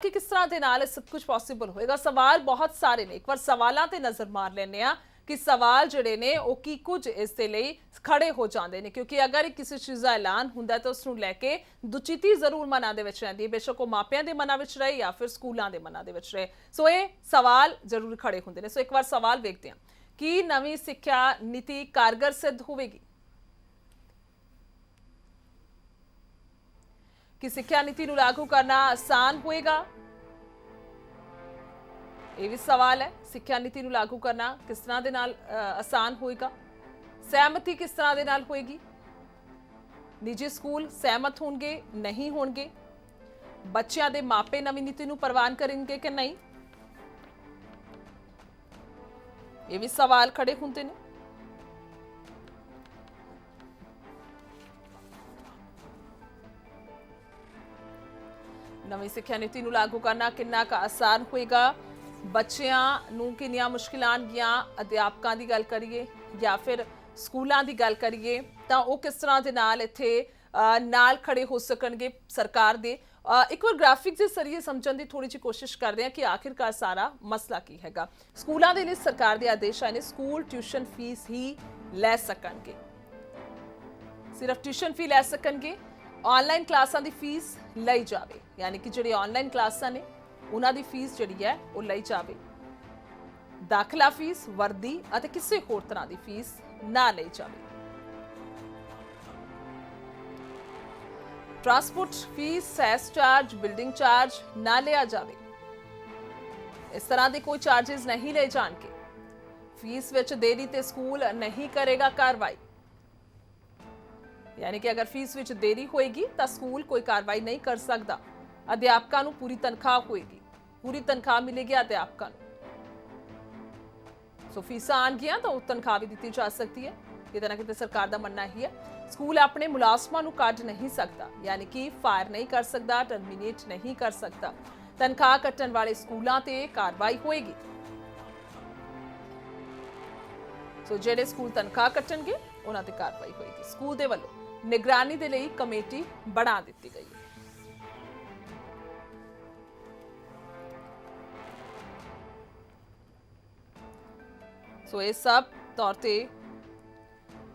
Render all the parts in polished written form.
कि किस तरह ਦੇ ਨਾਲ सब कुछ पॉसिबल होएगा। सवाल बहुत सारे ने, एक बार सवालों ਤੇ नजर मार ਲੈਂਦੇ ਆ कि सवाल ਜਿਹੜੇ ਨੇ ਉਹ ਕੀ ਕੁਝ ਇਸ ਦੇ ਲਈ ਖੜੇ ਹੋ ਜਾਂਦੇ ਨੇ, ਕਿਉਂਕਿ ਅਗਰ ਕਿਸੇ ਚੀਜ਼ ਦਾ ਐਲਾਨ ਹੁੰਦਾ ਤਾਂ ਉਸ ਨੂੰ ਲੈ ਕੇ ਦੁਚਿੱਤੀ ਜ਼ਰੂਰ ਮਨਾਂ ਦੇ ਵਿੱਚ ਰਹਿੰਦੀ ਹੈ, ਬੇਸ਼ੱਕ ਉਹ ਮਾਪਿਆਂ ਦੇ ਮਨਾਂ ਵਿੱਚ ਰਹੇ ਜਾਂ ਫਿਰ ਸਕੂਲਾਂ ਦੇ ਮਨਾਂ ਦੇ ਵਿੱਚ ਰਹੇ। ਸੋ ਇਹ ਸਵਾਲ ਜ਼ਰੂਰ ਖੜੇ ਹੁੰਦੇ ਨੇ। ਸੋ ਇੱਕ ਵਾਰ ਸਵਾਲ ਵੇਖਦੇ ਹਾਂ ਕਿ ਨਵੀਂ ਸਿੱਖਿਆ ਨੀਤੀ ਕਾਰਗਰ ਸਿੱਧ ਹੋਵੇਗੀ कि सिक्ख्या नीति ਨੂੰ लागू करना आसान होएगा। ਇਹ ਵੀ सवाल है, सिक्ख्या नीति ਨੂੰ लागू करना किस तरह ਦੇ ਨਾਲ आसान होएगा, सहमति किस तरह ਦੇ ਨਾਲ होएगी, निजी स्कूल सहमत होंगे नहीं होंगे, बच्चों के मापे नवी नीति ਨੂੰ ਪ੍ਰਵਾਨ करेंगे कि नहीं, ਇਹ ਵੀ सवाल खड़े ਹੁੰਦੇ ਨੇ। नवी सिक्ख्या नीति ਨੂੰ लागू करना कितना का आसान होएगा, बच्चों ਨੂੰ किनिया मुश्किल आउणगियां, अध्यापकों की गल करिए या फिर स्कूलों की गल करिए तो वो किस तरह के नाल इत्थे नाल खड़े हो सकणगे सरकार दे। एक बार ग्राफिक के जरिए समझने की थोड़ी जी कोशिश करते हैं कि आखिरकार सारा मसला की हैगा। स्कूलों के लिए सरकार के आदेश आए ने, स्कूल ट्यूशन फीस ही लै सकणगे, सिर्फ ट्यूशन फी लै सकणगे, ऑनलाइन क्लासां की फीस लई जावे, यानी कि जिहड़ी ऑनलाइन क्लासां ने उन्हां दी फीस जिहड़ी है वो लई जावे, दाखला फीस, वर्दी अते किसी होर तरह की फीस ना लई जावे, transport fees, cess charge, building charge ना लिया जावे, इस तरह के कोई चार्जिज नहीं ले जाणगे, फीस विच देरी ते स्कूल नहीं करेगा कार्रवाई, यानी कि अगर फीस विच देरी होएगी तो स्कूल कोई कार्रवाई नहीं कर सकता, अध्यापकों को पूरी तनख्वाह होएगी, पूरी तनख्वाह मिलेगी अध्यापकों को। सो फीसा आनगियां तो तनख्वाह भी दी जा सकती है, किते ना किते सरकार का मनना ही है। स्कूल अपने मुलाजमां नूं कट नहीं सकता, यानी कि फायर नहीं कर सकता, टर्मीनेट नहीं कर सकता, तनख्वाह कट्टण वाले स्कूलों ते कार्रवाई होएगी। सो जिहड़े स्कूल तनख्वाह कट्टणगे उन्हां ते कार्रवाई होएगी। स्कूल दे वल्लों निगरानी दे लई कमेटी बना दी गई है। सो ये सब तौर ते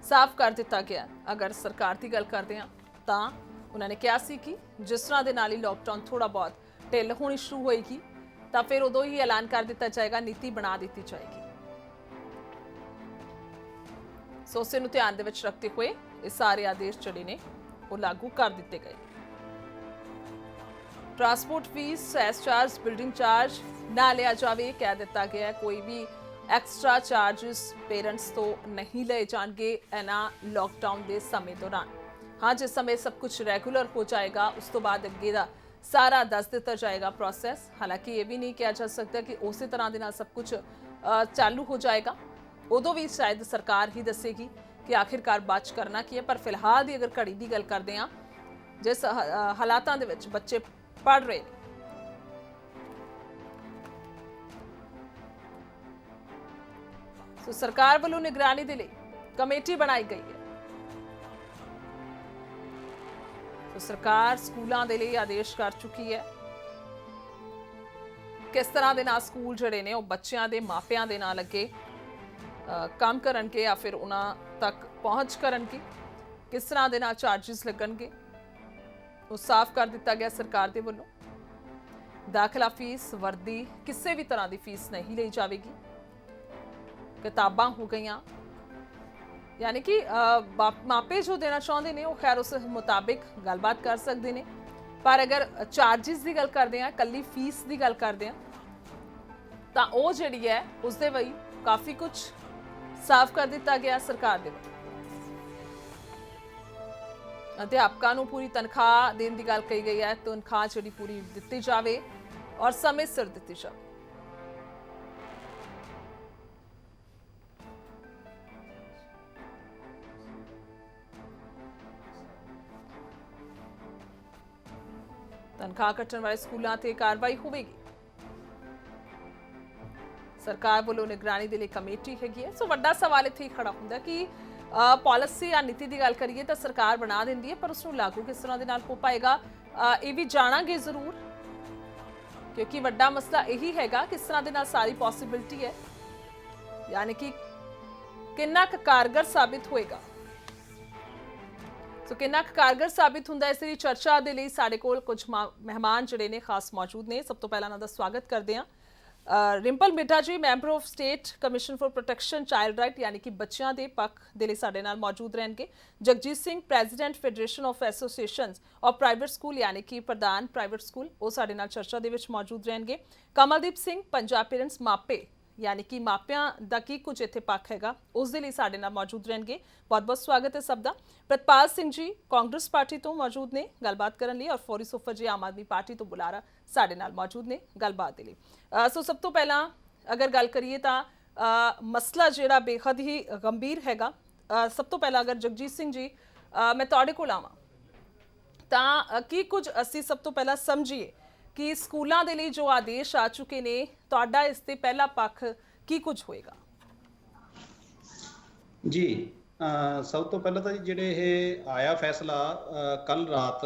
साफ कर दिता गया। अगर सरकार की गल करते हैं तो उन्होंने कहा सी कि जिस तरह के नाल ही लॉकडाउन थोड़ा बहुत ढिल होनी शुरू होएगी तो फिर उदों ही ऐलान कर दिता जाएगा, नीति बना दी जाएगी। सो उस नूं ध्यान दे विच रखते हुए ये सारे आदेश जिहड़े ने वो लागू कर दिते गए। Transport fees, cess charge, building charge ना लिया जाए, कह दिता गया है। कोई भी एक्सट्रा चार्जिस पेरेंट्स तो नहीं ले जाएंगे इन्हां लॉकडाउन के समय दौरान। हाँ, जिस समय सब कुछ रेगूलर हो जाएगा उस तो बाद अगे दा सारा दस दिता जाएगा प्रोसैस। हालांकि ये भी नहीं कहा जा सकता कि उस तरह के नाल सब कुछ चालू हो जाएगा, उदों भी शायद सरकार ही दसेगी कि आखिरकार बच करना की है। पर फिलहाल की अगर घड़ी की गल करते हैं, जिस हालातों के विच बच्चे पढ़ रहे हैं, तो सरकार वालों निगरानी के लिए कमेटी बनाई गई है। तो सरकार स्कूलों के लिए आदेश कर चुकी है किस तरह के नाल स्कूल जिहड़े ने बच्चों के मापियां दे नाल अगे काम करनगे या फिर उन्हां तक पहुँच करनगे, किस तरह के नाल चार्जिस लगणगे वो साफ कर दिता गया सरकार के वलों। दाखला फीस, वर्दी किसी भी तरह की फीस नहीं ली जाएगी, किताबां हो गई, यानी कि मापे जो देना चाहते हैं वो खैर उस मुताबिक गलबात कर सकते हैं। पर अगर चार्जिस की गल करते हैं, कल्ली फीस की गल करते हैं तो वो जिहड़ी है उस दे वही काफ़ी कुछ साफ कर दिता गया सरकार दे। अध्यापकों को पूरी तनख्वाह देने की गल कही गई है, तनख्वाह जिहड़ी पूरी दी जाए और समय सिर दी जाए। तनख्वाह कट्टण वाले स्कूलों ते कार्रवाई होगी। सरकार वालों निगरानी के लिए कमेटी हैगी है। सो वड्डा सवाल इत्थे खड़ा हुंदा कि पॉलिसी या नीति की गल करिए तो सरकार बना देंदी है, पर उसनूं लागू किस तरह दे नाल हो पाएगा ये भी जाणांगे जरूर। क्योंकि वड्डा मसला यही हैगा किस तरह दे नाल सारी पॉसिबिलिटी है, यानी कि कितना कुछ कारगर साबित होएगा। सो कितना कारगर साबित हुंदा इस दी चर्चा दे लई साडे कोल कुछ मेहमान जिहड़े ने खास मौजूद ने। सब तो पहला इन्हां दा स्वागत करदे हां Rimple Midha ji, member of state commission for protection child right यानी कि बच्चों के पक्ष दे लई साडे नाल मौजूद रहणगे। Jagjit Singh president federation of associations of private school यानी कि प्रधान प्राइवेट स्कूल वो साडे नाल चर्चा दे विच मौजूद रहणगे। कमलदीप सिंह पंजाब पेरेंट्स मापे यानी कि मापियां दा की कुछ इत्थे पक्ष हैगा उस दे लई साडे नाल मौजूद रहणगे। बहुत बहुत स्वागत है सब दा। प्रतपाल सिंह जी कांग्रेस पार्टी तो मौजूद ने गलबात करन लई और फौरी सोफर जी आम आदमी पार्टी तो बुलारा साडे नाल मौजूद ने गलबात दे लई। सो सब तो पहला अगर गल करिए तां मसला जिहड़ा बेहद ही गंभीर हैगा। सब तो पहला अगर जगजीत सिंह जी मैं तुहाडे कोल आवां तां की कुछ असीं सब तो पहला समझिए कि स्कूलों के लिए जो आदेश आ चुके ने तुहाडा इस ते पहला पक्ष की कुछ होएगा? जी सब तो पहले तो जी ਜਿਹੜੇ ਇਹ ਆਇਆ ਫੈਸਲਾ ਕੱਲ ਰਾਤ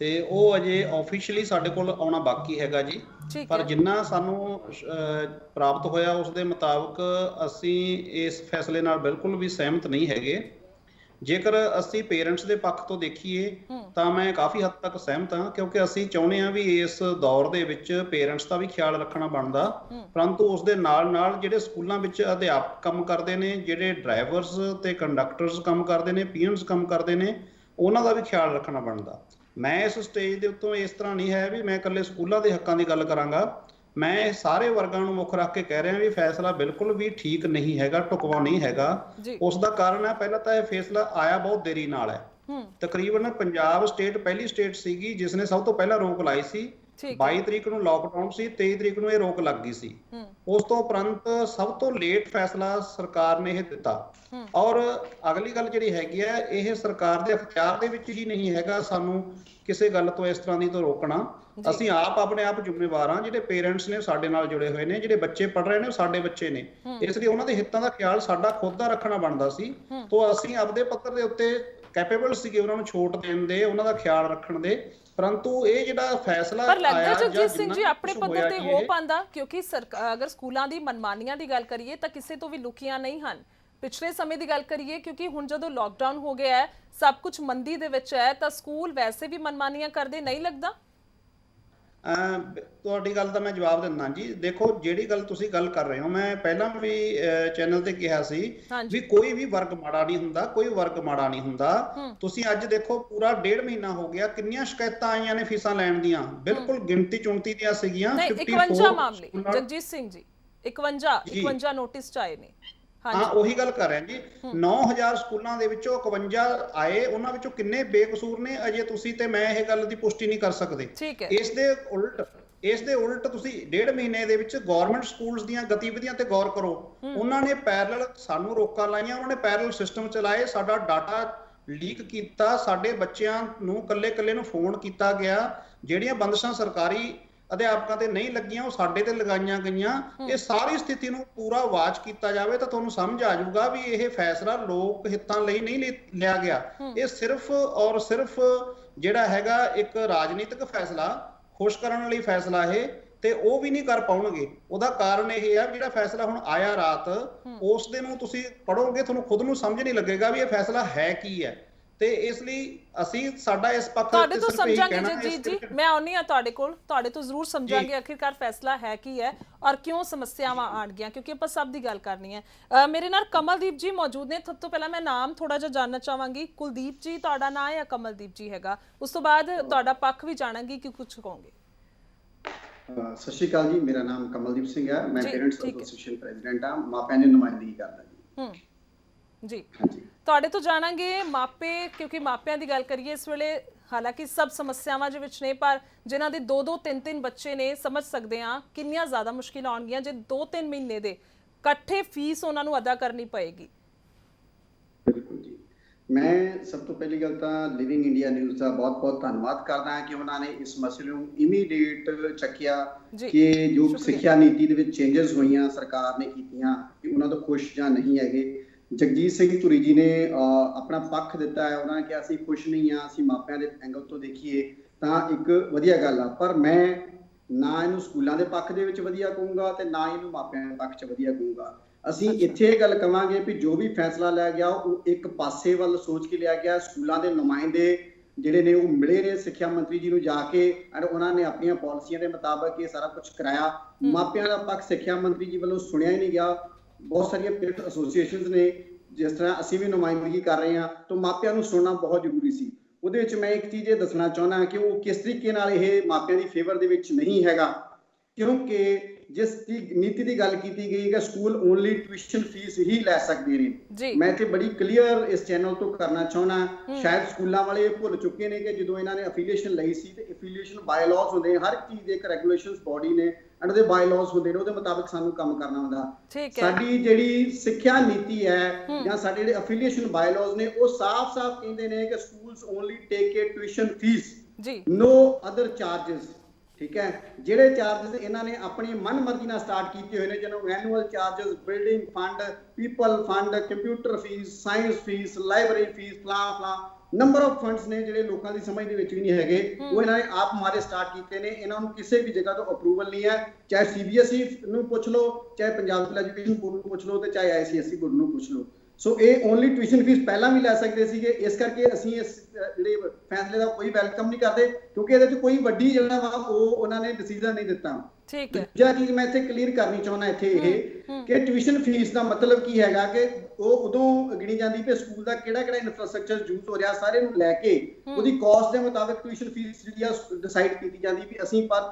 ਤੇ ਉਹ ਅਜੇ ਆਫੀਸ਼ੀਅਲੀ ਸਾਡੇ ਕੋਲ ਆਉਣਾ ਬਾਕੀ ਹੈਗਾ ਜੀ। ਪਰ ਜਿੰਨਾ ਸਾਨੂੰ ਪ੍ਰਾਪਤ ਹੋਇਆ ਉਸ ਦੇ ਮੁਤਾਬਕ ਅਸੀਂ ਇਸ ਫੈਸਲੇ ਨਾਲ ਬਿਲਕੁਲ ਵੀ ਸਹਿਮਤ ਨਹੀਂ ਹੈਗੇ। ਜੇਕਰ ਅਸੀਂ ਪੇਰੈਂਟਸ ਦੇ ਪੱਖ ਤੋਂ ਦੇਖੀਏ ਤਾਂ ਮੈਂ ਕਾਫੀ ਹੱਦ ਤੱਕ ਸਹਿਮਤ ਹਾਂ, ਕਿਉਂਕਿ ਅਸੀਂ ਚਾਹੁੰਦੇ ਹਾਂ ਵੀ ਇਸ ਦੌਰ ਦੇ ਵਿੱਚ ਪੇਰੈਂਟਸ ਦਾ ਵੀ ਖਿਆਲ ਰੱਖਣਾ ਬਣਦਾ, ਪਰੰਤੂ ਉਸ ਦੇ ਨਾਲ ਨਾਲ ਜਿਹੜੇ ਸਕੂਲਾਂ ਵਿੱਚ ਅਧਿਆਪਕ ਕੰਮ ਕਰਦੇ ਨੇ, ਜਿਹੜੇ ਡਰਾਈਵਰਸ ਤੇ ਕੰਡਕਟਰਸ ਕੰਮ ਕਰਦੇ ਨੇ, ਪੀਐਨਸ ਕੰਮ ਕਰਦੇ ਨੇ, ਉਹਨਾਂ ਦਾ ਵੀ ਖਿਆਲ ਰੱਖਣਾ ਬਣਦਾ। ਮੈਂ ਇਸ ਸਟੇਜ ਦੇ ਉੱਤੋਂ ਇਸ ਤਰ੍ਹਾਂ ਨਹੀਂ ਹੈ ਵੀ ਮੈਂ ਇਕੱਲੇ ਸਕੂਲਾਂ ਦੇ ਹੱਕਾਂ ਦੀ ਗੱਲ ਕਰਾਂਗਾ, ਮੈਂ ਸਾਰੇ ਵਰਗਾਂ ਨੂੰ ਮੁੱਖ ਰੱਖ ਕੇ ਕਹਿ ਰਿਹਾ ਵੀ ਫੈਸਲਾ ਬਿਲਕੁਲ ਵੀ ਠੀਕ ਨਹੀਂ ਹੈਗਾ, ਢੁਕਵਾਂ ਨਹੀਂ ਹੈਗਾ। ਉਸ ਦਾ ਕਾਰਨ ਹੈ ਪਹਿਲਾਂ ਤਾਂ ਇਹ ਫੈਸਲਾ ਆਇਆ ਬਹੁਤ ਦੇਰੀ ਨਾਲ ਹੈ। ਤਕਰੀਬਨ ਪੰਜਾਬ ਸਟੇਟ ਪਹਿਲੀ ਸਟੇਟ ਸੀਗੀ ਜਿਸ ਨੇ ਸਭ ਤੋਂ ਪਹਿਲਾਂ ਰੋਕ ਲਾਈ ਸੀ। 22 ਤਰੀਕ ਨੂੰ ਲਾਕਡਾਊਨ ਸੀ, 23 ਤਰੀਕ ਨੂੰ ਇਹ ਰੋਕ ਲੱਗ ਗਈ ਸੀ। ਉਸ ਤੋਂ ਉਪਰੰਤ ਸਭ ਤੋਂ ਲੇਟ ਫੈਸਲਾ ਸਰਕਾਰ ਨੇ ਇਹ ਦਿੱਤਾ। ਔਰ ਅਗਲੀ ਗੱਲ ਜਿਹੜੀ ਹੈਗੀ ਹੈ, ਇਹ ਸਰਕਾਰ ਦੇ ਅਖਤਿਆਰ ਦੇ ਵਿੱਚ ਹੀ ਨਹੀਂ ਹੈਗਾ ਸਾਨੂੰ ਕਿਸੇ ਗੱਲ ਤੋਂ ਇਸ ਤਰ੍ਹਾਂ ਦੀ ਤੋਂ ਰੋਕਣਾ। ਅਸੀਂ ਆਪ ਆਪਣੇ ਆਪ ਜ਼ਿੰਮੇਵਾਰ ਹਾਂ। ਜਿਹੜੇ ਪੇਰੈਂਟਸ ਨੇ ਸਾਡੇ ਨਾਲ ਜੁੜੇ ਹੋਏ ਨੇ, ਜਿਹੜੇ ਬੱਚੇ ਪੜ੍ਹ ਰਹੇ ਨੇ ਉਹ ਸਾਡੇ ਬੱਚੇ ਨੇ, ਇਸ ਲਈ ਉਹਨਾਂ ਦੇ ਹਿੱਤਾਂ ਦਾ ਖਿਆਲ ਸਾਡਾ ਖੁਦ ਦਾ ਰੱਖਣਾ ਬਣਦਾ ਸੀ। ਤੋਂ ਅਸੀਂ ਆਪਦੇ ਪੱਧਰ ਦੇ ਉੱਤੇ ਕੈਪੇਬਲ ਸੀਗੇ ਉਹਨਾਂ ਨੂੰ ਛੋਟ ਦੇਣ ਦੇ, ਉਹਨਾਂ ਦਾ ਖਿਆਲ ਰੱਖਣ ਦੇ, परंतु ये जिहड़ा फैसला पर लगदा जगजीत सिंह जी अपने पद्धर ते हो पांदा, क्योंकि अगर स्कूलों की मनमानियां की गल करिए तो किसी तो भी लुकियां नहीं हैं। पिछले समय की गल करिए क्योंकि हुण जदों लॉकडाउन हो गया है, सब कुछ मंदी दे विच है, तो स्कूल वैसे भी मनमानियां करदे नहीं लगदा? ਤੁਹਾਡੀ ਗੱਲ ਦਾ ਮੈਂ ਜਵਾਬ ਦਿੰਦਾ ਜੀ। ਦੇਖੋ ਜਿਹੜੀ ਗੱਲ ਤੁਸੀਂ ਗੱਲ ਕਰ ਰਹੇ ਹੋ, ਮੈਂ ਪਹਿਲਾਂ ਵੀ ਚੈਨਲ ਤੇ ਕਿਹਾ ਸੀ ਵੀ ਕੋਈ ਵੀ ਵਰਗ ਮਾੜਾ ਨਹੀਂ ਹੁੰਦਾ, ਕੋਈ ਵਰਗ ਮਾੜਾ ਨਹੀਂ ਹੁੰਦਾ। ਤੁਸੀਂ ਅੱਜ ਦੇਖੋ ਪੂਰਾ 1.5 ਮਹੀਨਾ ਹੋ ਗਿਆ, ਕਿੰਨੀਆਂ ਸ਼ਿਕਾਇਤਾਂ ਆਈਆਂ ਨੇ ਫੀਸਾਂ ਲੈਣ ਦੀਆਂ, ਬਿਲਕੁਲ ਗਿਣਤੀ ਚੁਣਤੀ ਦੀਆਂ ਸੀਗੀਆਂ। 51 ਮਾਮਲੇ ਜਗਜੀਤ ਸਿੰਘ ਜੀ, 51 ਨੋਟਿਸ ਚ ਆਏ ਨੇ। हाँ ਉਹੀ ਗੱਲ ਕਰ ਰਹੇ ਜੀ। 9000 ਸਕੂਲਾਂ ਦੇ ਵਿੱਚੋਂ 51 ਆਏ, ਉਹਨਾਂ ਵਿੱਚੋਂ ਕਿੰਨੇ ਬੇਕਸੂਰ ਨੇ ਅਜੇ ਤੁਸੀਂ ਤੇ ਮੈਂ ਇਹ ਗੱਲ ਦੀ ਪੁਸ਼ਟੀ ਨਹੀਂ ਕਰ ਸਕਦੇ। ਇਸ ਦੇ ਉਲਟ ਤੁਸੀਂ 1.5 ਮਹੀਨੇ ਦੇ ਵਿੱਚ ਗਵਰਨਮੈਂਟ ਸਕੂਲਸ ਦੀਆਂ ਗਤੀਵਿਧੀਆਂ ਤੇ ਗੌਰ ਕਰੋ। ਉਹਨਾਂ ਨੇ ਪੈਰਲਲ ਸਾਨੂੰ ਰੋਕਾਂ ਲਾਈਆਂ, ਉਹਨਾਂ ਨੇ ਪੈਰਲਲ ਸਿਸਟਮ ਚਲਾਏ, ਸਾਡਾ ਡਾਟਾ ਲੀਕ ਕੀਤਾ, ਸਾਡੇ ਬੱਚਿਆਂ ਨੂੰ ਕੱਲੇ ਨੂੰ ਫੋਨ ਕੀਤਾ ਗਿਆ, ਜਿਹੜੀਆਂ ਬੰਦਸ਼ਾਂ ਸਰਕਾਰੀ ਅਧਿਆਪਕਾਂ ਤੇ ਨਹੀਂ ਲੱਗੀਆਂ ਉਹ ਸਾਡੇ ਤੇ ਲਗਾਈਆਂ ਗਈਆਂ। ਇਹ ਸਾਰੀ ਸਥਿਤੀ ਨੂੰ ਪੂਰਾ ਵਾਚ ਕੀਤਾ ਜਾਵੇ ਤਾਂ ਤੁਹਾਨੂੰ ਸਮਝ ਆ ਜਾਊਗਾ ਵੀ ਇਹ ਫੈਸਲਾ ਲੋਕ ਹਿੱਤਾਂ ਲਈ ਨਹੀਂ ਲਿਆ ਗਿਆ। ਇਹ ਸਿਰਫ ਔਰ ਸਿਰਫ ਜਿਹੜਾ ਹੈਗਾ ਇੱਕ ਰਾਜਨੀਤਿਕ ਫੈਸਲਾ, ਖੁਸ਼ ਕਰਨ ਲਈ ਫੈਸਲਾ ਇਹ, ਤੇ ਉਹ ਵੀ ਨਹੀਂ ਕਰ ਪਾਉਣਗੇ। ਉਹਦਾ ਕਾਰਨ ਇਹ ਹੈ ਜਿਹੜਾ ਫੈਸਲਾ ਹੁਣ ਆਇਆ ਰਾਤ, ਉਸ ਦੇ ਨੂੰ ਤੁਸੀਂ ਪੜੋਗੇ ਤੁਹਾਨੂੰ ਖੁਦ ਨੂੰ ਸਮਝ ਨਹੀਂ ਲੱਗੇਗਾ ਵੀ ਇਹ ਫੈਸਲਾ ਹੈ ਕੀ ਹੈ। ਤੇ ਇਸ ਲਈ ਅਸੀਂ ਸਾਡਾ ਇਸ ਪੱਖ ਤੁਹਾਡੇ ਤੋਂ ਸਮਝਾਂਗੇ ਜਗਜੀਤ ਜੀ, ਮੈਂ ਆਉਣੀ ਆ ਤੁਹਾਡੇ ਕੋਲ, ਤੁਹਾਡੇ ਤੋਂ ਜ਼ਰੂਰ ਸਮਝਾਂਗੇ ਆਖਿਰਕਾਰ ਫੈਸਲਾ ਹੈ ਕੀ ਹੈ ਔਰ ਕਿਉਂ ਸਮੱਸਿਆਵਾਂ ਆਣ ਗਈਆਂ, ਕਿਉਂਕਿ ਆਪਾਂ ਸਭ ਦੀ ਗੱਲ ਕਰਨੀ ਹੈ। ਮੇਰੇ ਨਾਲ ਕਮਲਦੀਪ ਜੀ ਮੌਜੂਦ ਨੇ। ਸਭ ਤੋਂ ਪਹਿਲਾਂ ਮੈਂ ਨਾਮ ਥੋੜਾ ਜਿਹਾ ਜਾਣਨਾ ਚਾਹਾਂਗੀ। ਕੁਲਦੀਪ ਜੀ ਤੁਹਾਡਾ ਨਾਮ ਹੈ ਜਾਂ ਕਮਲਦੀਪ ਜੀ ਹੈਗਾ? ਉਸ ਤੋਂ ਬਾਅਦ ਤੁਹਾਡਾ ਪੱਖ ਵੀ ਜਾਣਾਂਗੀ ਕਿ ਕੁਝ ਕਹੋਗੇ। ਸਤਿ ਸ਼੍ਰੀ ਅਕਾਲ ਜੀ, ਮੇਰਾ ਨਾਮ ਕਮਲਦੀਪ ਸਿੰਘ ਹੈ, ਮੈਂ ਪੇਰੈਂਟਸ ਐਸੋਸੀਏਸ਼ਨ ਪ੍ਰੈਜ਼ੀਡੈਂਟ ਹਾਂ, ਮਾਪਿਆਂ ਦੀ ਨੁਮਾਇੰਦਗੀ ਕਰਦਾ ਜੀ। ਜੀ ਤੁਹਾਡੇ ਤੋਂ ਜਾਣਾਂਗੇ ਮਾਪੇ, ਕਿਉਂਕਿ ਮਾਪਿਆਂ ਦੀ ਗੱਲ ਕਰੀਏ ਇਸ ਵੇਲੇ ਹਾਲਾਂਕਿ ਸਭ ਸਮੱਸਿਆਵਾਂ ਦੇ ਵਿੱਚ ਨੇ, ਪਰ ਜਿਨ੍ਹਾਂ ਦੇ 2-2 3-3 ਬੱਚੇ ਨੇ ਸਮਝ ਸਕਦੇ ਆ ਕਿੰਨੀਆਂ ਜ਼ਿਆਦਾ ਮੁਸ਼ਕਿਲ ਆਉਣਗੀਆਂ ਜੇ 2-3 ਮਹੀਨੇ ਦੇ ਇਕੱਠੇ ਫੀਸ ਉਹਨਾਂ ਨੂੰ ਅਦਾ ਕਰਨੀ ਪਏਗੀ। ਬਿਲਕੁਲ ਜੀ, ਮੈਂ ਸਭ ਤੋਂ ਪਹਿਲੀ ਗੱਲ ਤਾਂ ਲਿਵਿੰਗ ਇੰਡੀਆ ਨਿਊਜ਼ ਦਾ ਬਹੁਤ-ਬਹੁਤ ਧੰਨਵਾਦ ਕਰਦਾ ਹਾਂ ਕਿ ਉਹਨਾਂ ਨੇ ਇਸ ਮਸਲੇ ਨੂੰ ਇਮੀਡੀਏਟ ਚੱਕਿਆ ਕਿ ਜੋ ਸਿੱਖਿਆ ਨੀਤੀ ਦੇ ਵਿੱਚ ਚੇਂਜਸ ਹੋਈਆਂ ਸਰਕਾਰ ਨੇ ਕੀਤੀਆਂ, ਕਿ ਉਹਨਾਂ ਤੋਂ ਖੁਸ਼ ਜਾਂ ਨਹੀਂ ਹੈਗੇ। ਜਗਜੀਤ ਸਿੰਘ ਧੁਰੀ ਜੀ ਨੇ ਆਪਣਾ ਪੱਖ ਦਿੱਤਾ ਹੈ, ਉਹਨਾਂ ਨੇ ਕਿਹਾ ਅਸੀਂ ਖੁਸ਼ ਨਹੀਂ ਹਾਂ, ਅਸੀਂ ਮਾਪਿਆਂ ਦੇ ਐਂਗਲ ਤੋਂ ਦੇਖੀਏ ਤਾਂ ਇੱਕ ਵਧੀਆ ਗੱਲ ਆ। ਪਰ ਮੈਂ ਨਾ ਇਹਨੂੰ ਸਕੂਲਾਂ ਦੇ ਪੱਖ ਦੇ ਵਿੱਚ ਵਧੀਆ ਕਹੂੰਗਾ ਤੇ ਨਾ ਇਹਨੂੰ ਮਾਪਿਆਂ ਦੇ ਪੱਖ 'ਚ ਵਧੀਆ ਕਹੂੰਗਾ। ਅਸੀਂ ਇੱਥੇ ਇਹ ਗੱਲ ਕਵਾਂਗੇ ਵੀ ਜੋ ਵੀ ਫੈਸਲਾ ਲਿਆ ਗਿਆ ਉਹ ਇੱਕ ਪਾਸੇ ਵੱਲ ਸੋਚ ਕੇ ਲਿਆ ਗਿਆ। ਸਕੂਲਾਂ ਦੇ ਨੁਮਾਇੰਦੇ ਜਿਹੜੇ ਨੇ ਉਹ ਮਿਲੇ ਨੇ ਸਿੱਖਿਆ ਮੰਤਰੀ ਜੀ ਨੂੰ ਜਾ ਕੇ ਔਰ ਉਹਨਾਂ ਨੇ ਆਪਣੀਆਂ ਪਾਲਿਸੀਆਂ ਦੇ ਮੁਤਾਬਕ ਇਹ ਸਾਰਾ ਕੁਝ ਕਰਾਇਆ। ਮਾਪਿਆਂ ਦਾ ਪੱਖ ਸਿੱਖਿਆ ਮੰਤਰੀ ਜੀ ਵੱਲੋਂ ਸੁਣਿਆ ਹੀ ਨਹੀਂ ਗਿਆ। ਬਹੁਤ ਸਾਰੀਆਂ ਪੇਰੈਂਟ ਐਸੋਸੀਏਸ਼ਨਸ ਨੇ, ਜਿਸ ਤਰ੍ਹਾਂ ਅਸੀਂ ਵੀ ਨੁਮਾਇੰਦਗੀ ਕਰ ਰਹੇ ਹਾਂ, ਤਾਂ ਮਾਪਿਆਂ ਨੂੰ ਸੁਣਨਾ ਬਹੁਤ ਜ਼ਰੂਰੀ ਸੀ। ਉਹਦੇ ਵਿੱਚ ਮੈਂ ਇੱਕ ਚੀਜ਼ ਇਹ ਦੱਸਣਾ ਚਾਹੁੰਦਾ ਕਿ ਉਹ ਕਿਸ ਤਰੀਕੇ ਨਾਲ ਇਹ ਮਾਪਿਆਂ ਦੀ ਫੇਵਰ ਦੇ ਵਿੱਚ ਨਹੀਂ ਹੈਗਾ, ਕਿਉਂਕਿ ਜਿਸ ਦੀ ਨੀਤੀ ਦੀ ਗੱਲ ਕੀਤੀ ਗਈ ਕਿ ਸਕੂਲ ਓਨਲੀ ਟਿਊਸ਼ਨ ਫੀਸ ਹੀ ਲੈ ਸਕਦੇ ਨੇ। ਮੈਂ ਤੇ ਬੜੀ ਕਲੀਅਰ ਇਸ ਚੈਨਲ ਤੋਂ ਕਰਨਾ ਚਾਹੁੰਦਾ, ਸ਼ਾਇਦ ਸਕੂਲਾਂ ਵਾਲੇ ਭੁੱਲ ਚੁੱਕੇ ਨੇ ਕਿ ਜਦੋਂ ਇਹਨਾਂ ਨੇ ਅਫੀਲੀਏਸ਼ਨ ਲਈ ਸੀ ਤੇ ਅਫੀਲੀਏਸ਼ਨ ਬਾਇਲਾਜ਼ ਹੁੰਦੇ, ਹਰ ਚੀਜ਼ ਦੇ ਇੱਕ ਰੈਗੂਲੇਸ਼ਨਸ ਬੋਡੀ ਨੇ ਅੰਡਰ ਦੇ ਬਾਇਲਾਜ਼ ਹੁੰਦੇ ਨੇ, ਉਹਦੇ ਮੁਤਾਬਕ ਸਾਨੂੰ ਕੰਮ ਕਰਨਾ ਹੁੰਦਾ। ਸਾਡੀ ਜਿਹੜੀ ਸਿੱਖਿਆ ਨੀਤੀ ਹੈ ਜਾਂ ਸਾਡੇ ਜਿਹੜੇ ਅਫੀਲੀਏਸ਼ਨ ਬਾਇਲਾਜ਼ ਨੇ ਉਹ ਸਾਫ਼-ਸਾਫ਼ ਕਹਿੰਦੇ ਨੇ ਕਿ schools only take a tuition fees, no other charges. ਠੀਕ ਹੈ, ਜਿਹੜੇ ਚਾਰजेस ਇਹਨਾਂ ਨੇ ਆਪਣੀ ਮਨਮਰਜ਼ੀ ਨਾਲ ਸਟਾਰਟ ਕੀਤੇ ਹੋਏ ਨੇ, ਜਿਹਨੂੰ annual charges, building fund, people fund, computer fees, science fees, library fees, ਫਲਾਂ ਨੰਬਰ ਆਫ ਫੰਡਸ ਨੇ ਜਿਹੜੇ ਲੋਕਾਂ ਦੀ ਸਮਝ ਦੇ ਵਿੱਚ ਵੀ ਨਹੀਂ ਹੈਗੇ, ਉਹ ਇਹਨਾਂ ਨੇ ਆਪ ਮਾਰੇ ਸਟਾਰਟ ਕੀਤੇ ਨੇ। ਇਹਨਾਂ ਨੂੰ ਕਿਸੇ ਵੀ ਜਗ੍ਹਾ ਤੋਂ ਅਪਰੂਵਲ ਨਹੀਂ ਹੈ, ਚਾਹੇ CBSE ਨੂੰ ਪੁੱਛ ਲਓ, ਚਾਹੇ ਪੰਜਾਬ ਸਕੂਲ ਐਜੂਕੇਸ਼ਨ ਬੋਰਡ ਨੂੰ ਪੁੱਛ ਲਓ ਤੇ ਚਾਹੇ ICSE ਬੋਰਡ ਨੂੰ ਪੁੱਛ ਲਓ। ਸੋ ਇਹ ਓਨਲੀ ਟਿਊਸ਼ਨ ਫੀਸ ਪਹਿਲਾਂ ਵੀ ਲੈ ਸਕਦੇ ਸੀਗੇ। ਇਸ ਕਰਕੇ ਅਸੀਂ ਇਸ ਜਿਹੜੇ ਫੈਸਲੇ ਦਾ ਕੋਈ ਵੈਲਕਮ ਨਹੀਂ ਕਰਦੇ, ਕਿਉਂਕਿ ਇਹਦੇ 'ਚ ਕੋਈ ਵੱਡੀ ਜਿਹੜਾ ਵਾ ਉਹ ਉਹਨਾਂ ਨੇ ਡਿਸੀਜਨ ਨਹੀਂ ਦਿੱਤਾ। ਦੂਜਾ ਚੀਜ਼ ਮੈਂ ਇੱਥੇ ਕਲੀਅਰ ਕਰਨੀ ਚਾਹੁੰਦਾ ਇੱਥੇ ਇਹ ਕਿ ਟਿਊਸ਼ਨ ਫੀਸ ਦਾ ਮਤਲਬ ਕੀ ਹੈਗਾ ਕਿ ਉਹ ਉਦੋਂ ਗਿਣੀ ਜਾਂਦੀ ਕਿ ਸਕੂਲ ਦਾ ਕਿਹੜਾ ਇਨਫਰਾਸਟ੍ਰਕਚਰ ਯੂਜ਼ ਹੋ ਰਿਹਾ, ਸਾਰੇ ਨੂੰ ਲੈ ਕੇ ਉਹਦੀ ਕਾਸਟ ਦੇ ਮੁਤਾਬਕ ਟਿਊਸ਼ਨ ਫੀਸ ਜਿਹੜੀ ਆ ਡਿਸਾਈਡ ਕੀਤੀ ਜਾਂਦੀ ਵੀ ਅਸੀਂ ਪਰ